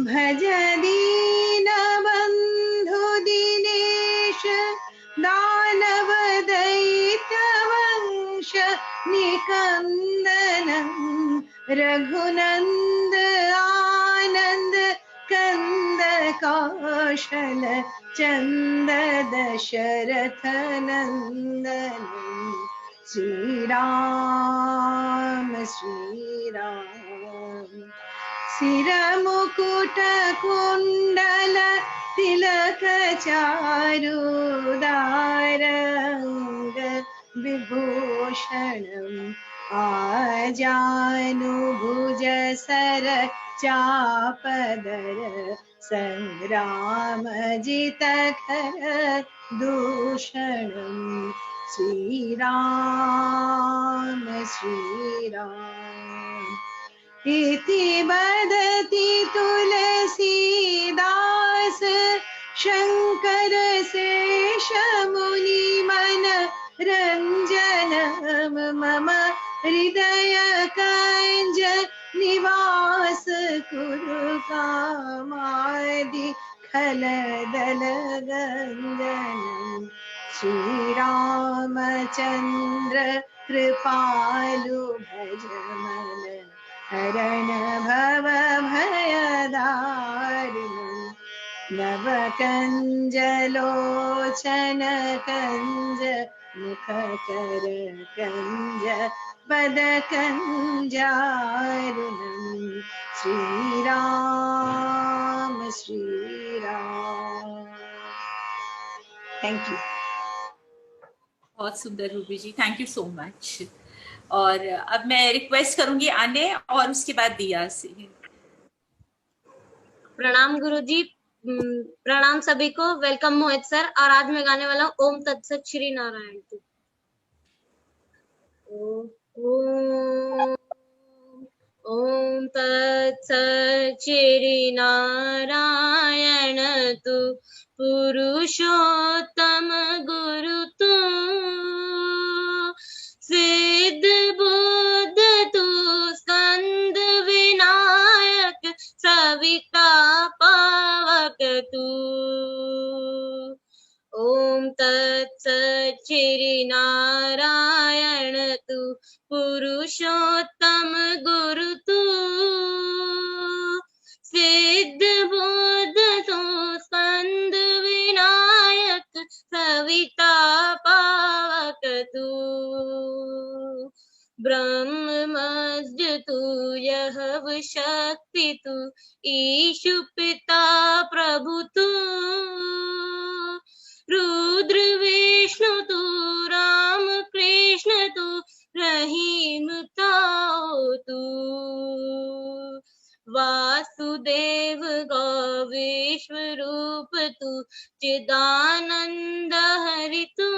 भज दीन बंधु दैत्यवंश निकन्दनम् रघुनन्द आनन्द कंद कौशल चंद दशरथ नंदन श्रीराम श्रीराम सिर मुकुट कुंडल तिलक चारुदारंग विभूषणम् आजानुभुज सर चापदर संग्रामजित खर दूषणम् श्रीराम श्रीराम इति वदति तुलसीदास शंकर शेष मुनि मन रंजन मम हृदय कंज निवास कुरु कामादि खलदल गंजन श्रीरामचंद्र कृपालु भजमन हरण भव भयदारिणम् नव कंज लोचन कंज मुख कर कंज पद कंजारुणम् श्रीराम श्रीराम। Thank you. बहुत सुंदर Ruby ji, thank you so much. और अब मैं रिक्वेस्ट करूंगी आने और उसके बाद दिया से। प्रणाम गुरुजी, प्रणाम सभी को। Welcome Mohit sir. और आज मैं गाने वाला हूँ ओम तत्सत श्री नारायण तू। ओम तत्सत श्री नारायण तू पुरुषोत्तम गुरु तू सिद्ध बुद्ध तू स्कंद विनायक सविता पावक तू। ओम तत्सत श्री नारायण तू पुरुषोत्तम गुरु तू सिद्ध बुद्ध तू स्कंद विनायक सविता पावक तू। ब्रह्म मस्ज तू यह शक्ति तू ईशु पिता प्रभु तू रुद्र विष्णु तू राम कृष्ण तू रहीम ताओ तू वासुदेव गौ विश्व रूप तू चिदानंद हरि तू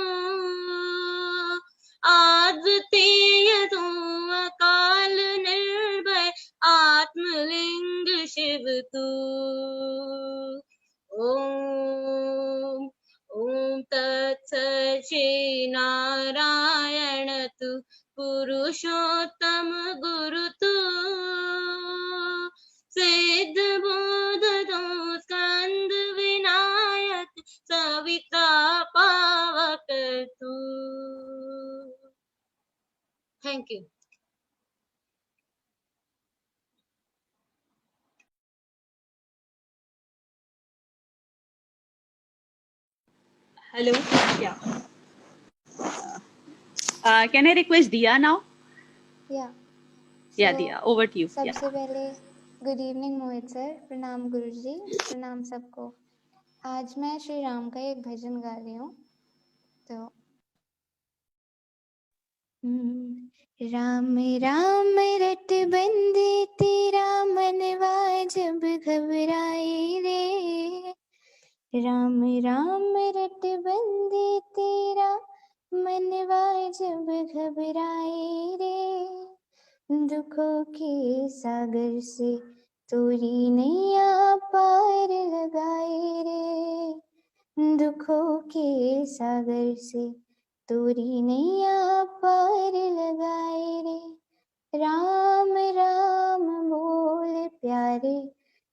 अद्वितीय तू अकाल निर्भय आत्मलिंग शिव तू। ओम तत्सत श्री नारायण तू पुरुषोत्तम गुरु तू सिद्ध बुद्ध तू स्कंद विनायक सविता पावक तू। Thank you. Hello. Yeah. Can I request Diya now? Yeah. Yeah, Diya, over to you. सबसे पहले गुड इवनिंग मोहित सर, प्रणाम गुरुजी, प्रणाम सबको। आज मैं श्री राम का एक भजन गा रही हूँ। तो राम राम रट बंदी तेरा मनवा जब घबराए रे। राम राम रट बंदी तेरा मनवा जब घबराए रे। दुखों के सागर से तोरी नैया पार लगाए रे। दुखों के सागर से तोरी नैया पार लगाए रे। राम राम बोल प्यारे,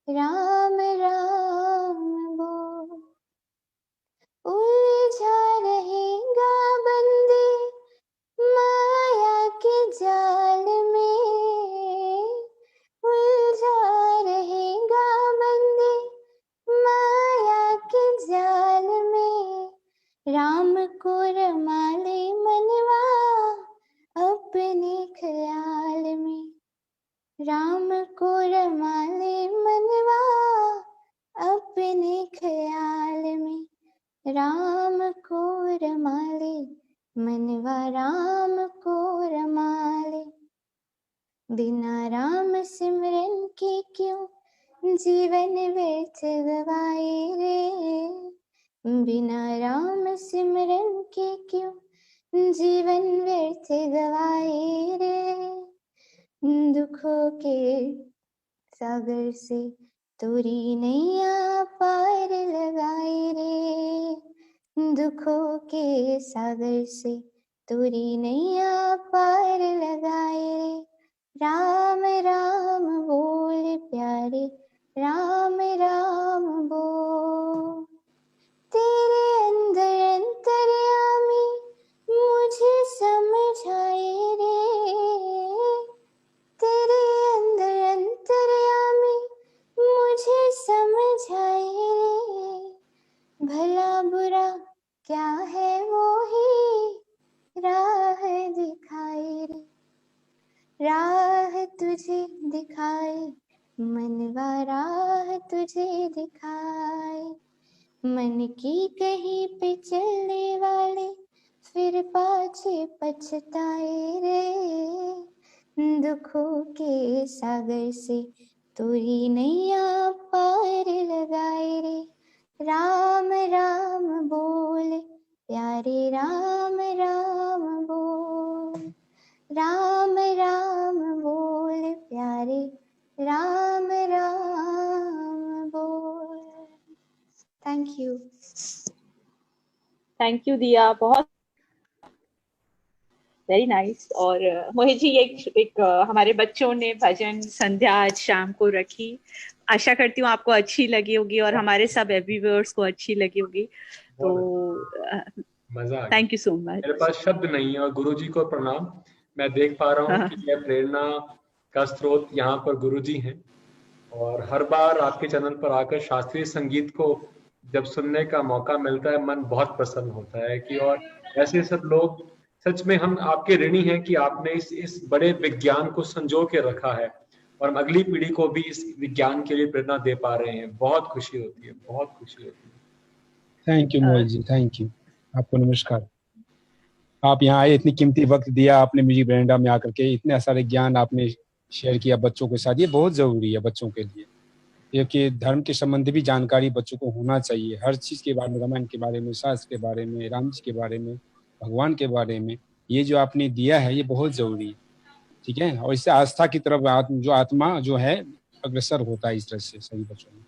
राम राम बोल। उलझा रहेगा बन जाल में उलझा रहेगा बंदी, माया के जाल में। राम को रमा ले मनवा अपने ख्याल में, राम को रमा ले मनवा अपने ख्याल में। राम को रमा ले मनवा, राम को रमा ले। बिना राम सिमरन के क्यों जीवन व्यर्थ गवाए रे, बिना राम सिमरन के क्यों जीवन व्यर्थ गवाए रे। दुखों के सागर से तोरी नैया पार लगाए रे, दुखों के सागर से तोरी नैया पार लगाए रे। राम राम बोल प्यारे, राम राम बोल। तेरे अंदर अंतर्यामी मुझे समझाए रे, तेरे अंदर अंतर्यामी मुझे समझाए रे। भला बुरा क्या है वो ही राह दिखाए रे, राह तुझे दिखाए मनवा, राह तुझे दिखाए। मन की कहीं पे चलने वाले फिर पाछे पछताए रे, दुखों के सागर से तोरी नैया पार लगाए रे। राम राम बोल प्यारे, राम राम बोल, राम राम बोल प्यारे, राम राम बोल। Thank you. थैंक यू दिया, बहुत वेरी नाइस। और मोहित जी, एक हमारे बच्चों ने भजन संध्या आज शाम को रखी, आशा करती हूँ आपको अच्छी लगी होगी और हमारे सब व्यूअर्स को अच्छी लगी होगी। तो मजा आ गया। Thank you so much. मेरे पास शब्द नहीं है और गुरुजी को प्रणाम। मैं देख पा रहा हूँ कि यह प्रेरणा का स्रोत यहाँ पर गुरुजी हैं और हर बार आपके चैनल पर आकर शास्त्रीय संगीत को जब सुनने का मौका मिलता है मन बहुत प्रसन्न होता है कि और ऐसे सब लोग सच में हम आपके ऋणी हैं कि आपने इस बड़े विज्ञान को संजो के रखा है और हम अगली पीढ़ी को भी इस विज्ञान के लिए प्रेरणा दे पा रहे हैं। बहुत खुशी होती है, बहुत खुशी होती है। Thank you Mohit ji, thank you. आपको नमस्कार। आप यहाँ आए, इतनी कीमती वक्त दिया आपने म्यूजिक ब्रेंडा में आकर के, इतने सारे ज्ञान आपने शेयर किया बच्चों के साथ। ये बहुत जरूरी है बच्चों के लिए, क्योंकि धर्म के संबंधी भी जानकारी बच्चों को होना चाहिए, हर चीज के बारे में, रामायण के बारे में, शास्त्र के बारे में, राम जी के बारे में, भगवान के बारे में। ये जो आपने दिया है ये बहुत जरूरी है, ठीक है। और इससे आस्था की तरफ आत्मा जो है अग्रसर होता है इस तरह से सही बच्चों में।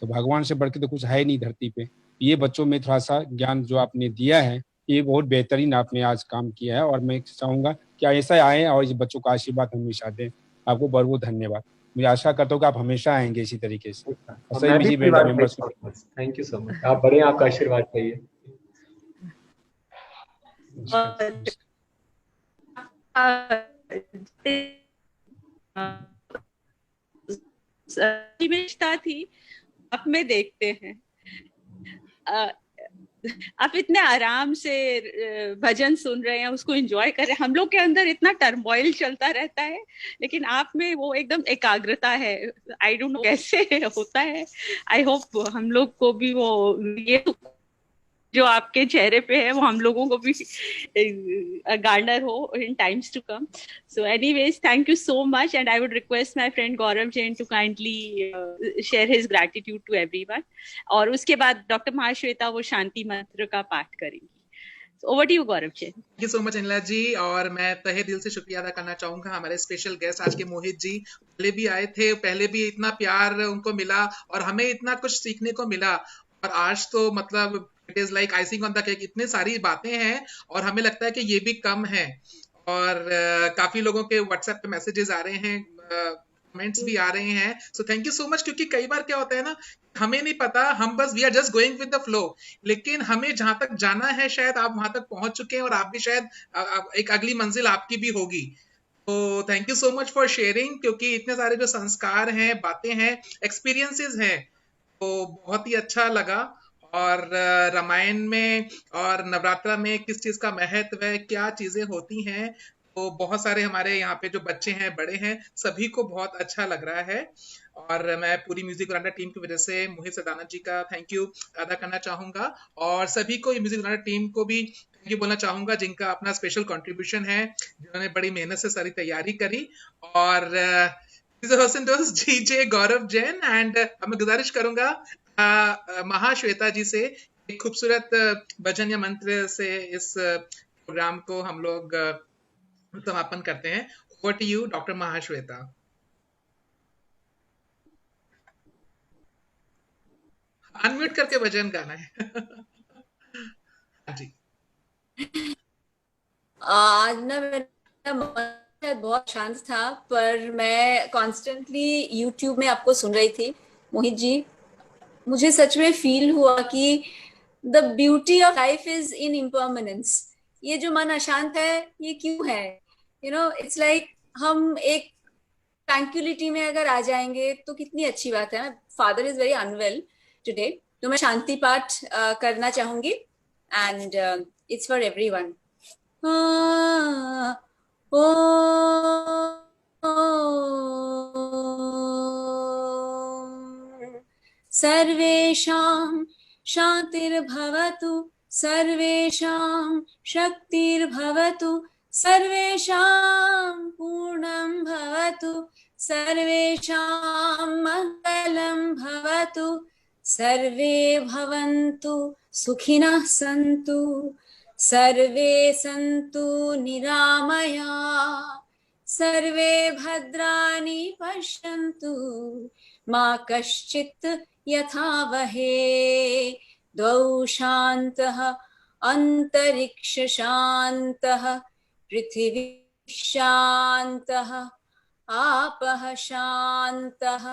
तो भगवान से बढ़ के तो कुछ है नहीं धरती पे। ये बच्चों में थोड़ा सा ज्ञान जो आपने दिया है ये बहुत बेहतरीन आपने आज काम किया है और मैं चाहूंगा कि ऐसा आए और इस बच्चों का आशीर्वाद हमेशा दें। आपको बहुत बहुत धन्यवाद। मुझे आशा करता हूँ कि आप हमेशा आएंगे इसी तरीके से। Thank you so much. आप बड़े, आपका आशीर्वाद चाहिए। थी अब में देखते हैं आप इतने आराम से भजन सुन रहे हैं, उसको एंजॉय कर रहे हैं। हम लोग के अंदर इतना टर्मोइल चलता रहता है, लेकिन आप में वो एकदम एकाग्रता है। आई डोंट नो कैसे होता है। आई होप हम लोग को भी वो ये जो आपके चेहरे पे है वो हम लोगों को भी गार्डनर हो in times to come. So anyways, thank you so much and I would request my friend Gaurav Jain to kindly share his gratitude to everyone. और उसके बाद डॉक्टर महाश्वेता वो शांति मंत्र का पाठ करेंगी। So over to you Gaurav Jain. Thank you so much Anila जी। और मैं तहे दिल से शुक्रिया अदा करना चाहूंगा हमारे स्पेशल गेस्ट आज के मोहित जी। पहले भी आए थे, पहले भी इतना प्यार उनको मिला और हमें इतना कुछ सीखने को मिला और आज तो मतलब it is like icing on the cake. इतनी सारी बातें हैं और हमें लगता है कि ये भी कम है। और काफी लोगों के व्हाट्सएप पे मैसेजेस आ रहे हैं, कमेंट्स भी आ रहे हैं। सो थैंक यू सो मच। क्योंकि कई बार क्या होता है ना, हमें नहीं पता, हम बस we are just going with the flow, लेकिन हमें जहां तक जाना है शायद आप वहां तक पहुंच चुके हैं और आप भी शायद एक अगली मंजिल आपकी भी होगी। तो thank you so much for sharing, क्योंकि इतने सारे जो संस्कार हैं, बातें हैं, एक्सपीरियंसेस हैं, तो बहुत ही अच्छा लगा। और रामायण में और नवरात्रा में किस चीज का महत्व है, क्या चीजें होती हैं, तो बहुत सारे हमारे यहाँ पे जो बच्चे हैं, बड़े हैं, सभी को बहुत अच्छा लग रहा है। और मैं पूरी म्यूजिक वरांडा टीम की वजह से मोहित सरदाना जी का थैंक यू अदा करना चाहूंगा, और सभी को म्यूजिक वरांडा टीम को भी थैंक यू बोलना चाहूंगा, जिनका अपना स्पेशल कंट्रीब्यूशन है, जिन्होंने बड़ी मेहनत से सारी तैयारी करी। और जीजे गौरव जैन, एंड मैं गुजारिश करूंगा महाश्वेता जी से एक खूबसूरत भजन या मंत्र से इस प्रोग्राम को हम लोग समापन करते हैं। Over to you doctor Mahashweta. Unmute करके भजन गाना है। जी। आज ना मेरा मन बहुत शांत था, पर मैं कॉन्स्टेंटली यूट्यूब में आपको सुन रही थी मोहित जी। मुझे सच में फील हुआ कि the beauty of life is in impermanence. ये जो मन अशांत है, ये क्यों है? इट्स लाइक हम एक ट्रैंक्विलिटी में अगर आ जाएंगे तो कितनी अच्छी बात है। Father is very unwell today, तो मैं शांति पाठ करना चाहूंगी, एंड इट्स फॉर एवरीवन। सर्वेषां शान्तिर्भवतु, सर्वेषां शक्तिर्भवतु, सर्वेषां पूर्णं भवतु, सर्वेषां मङ्गलं भवतु, सर्वे भवन्तु सुखिनः सन्तु, सर्वे सन्तु निरामया, सर्वे भद्राणि पश्यन्तु, मा कश्चित् यथावहे। द्वौ शान्तः अन्तरिक्ष शान्तः, पृथिवी शान्तः, आपः शान्तः,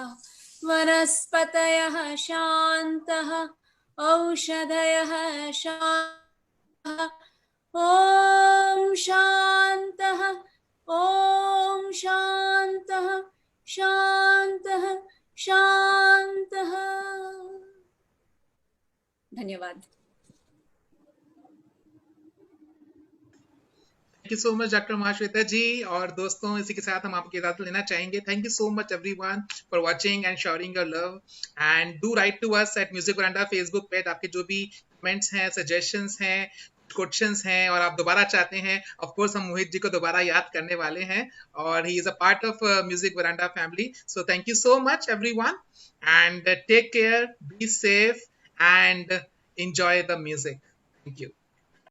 वनस्पतयः शान्तः, औषधयः शान्तः। ॐ शान्तः, ॐ शान्तः, शान्तः, शान्तः। धन्यवाद। Thank you so much doctor Mahashweta ji. और दोस्तों, इसी के साथ हम आपकी इजाजत लेना चाहेंगे। Thank you so much everyone for watching and showering your love, and do write to us at music veranda Facebook page. आपके जो भी कमेंट्स हैं, सजेशंस हैं, क्वेश्चंस हैं, और आप दोबारा चाहते हैं, ऑफ कोर्स हम मोहित जी को दोबारा याद करने वाले हैं, और he is a part of music veranda family. So thank you so much everyone, and take care, be safe, and enjoy the music. Thank you.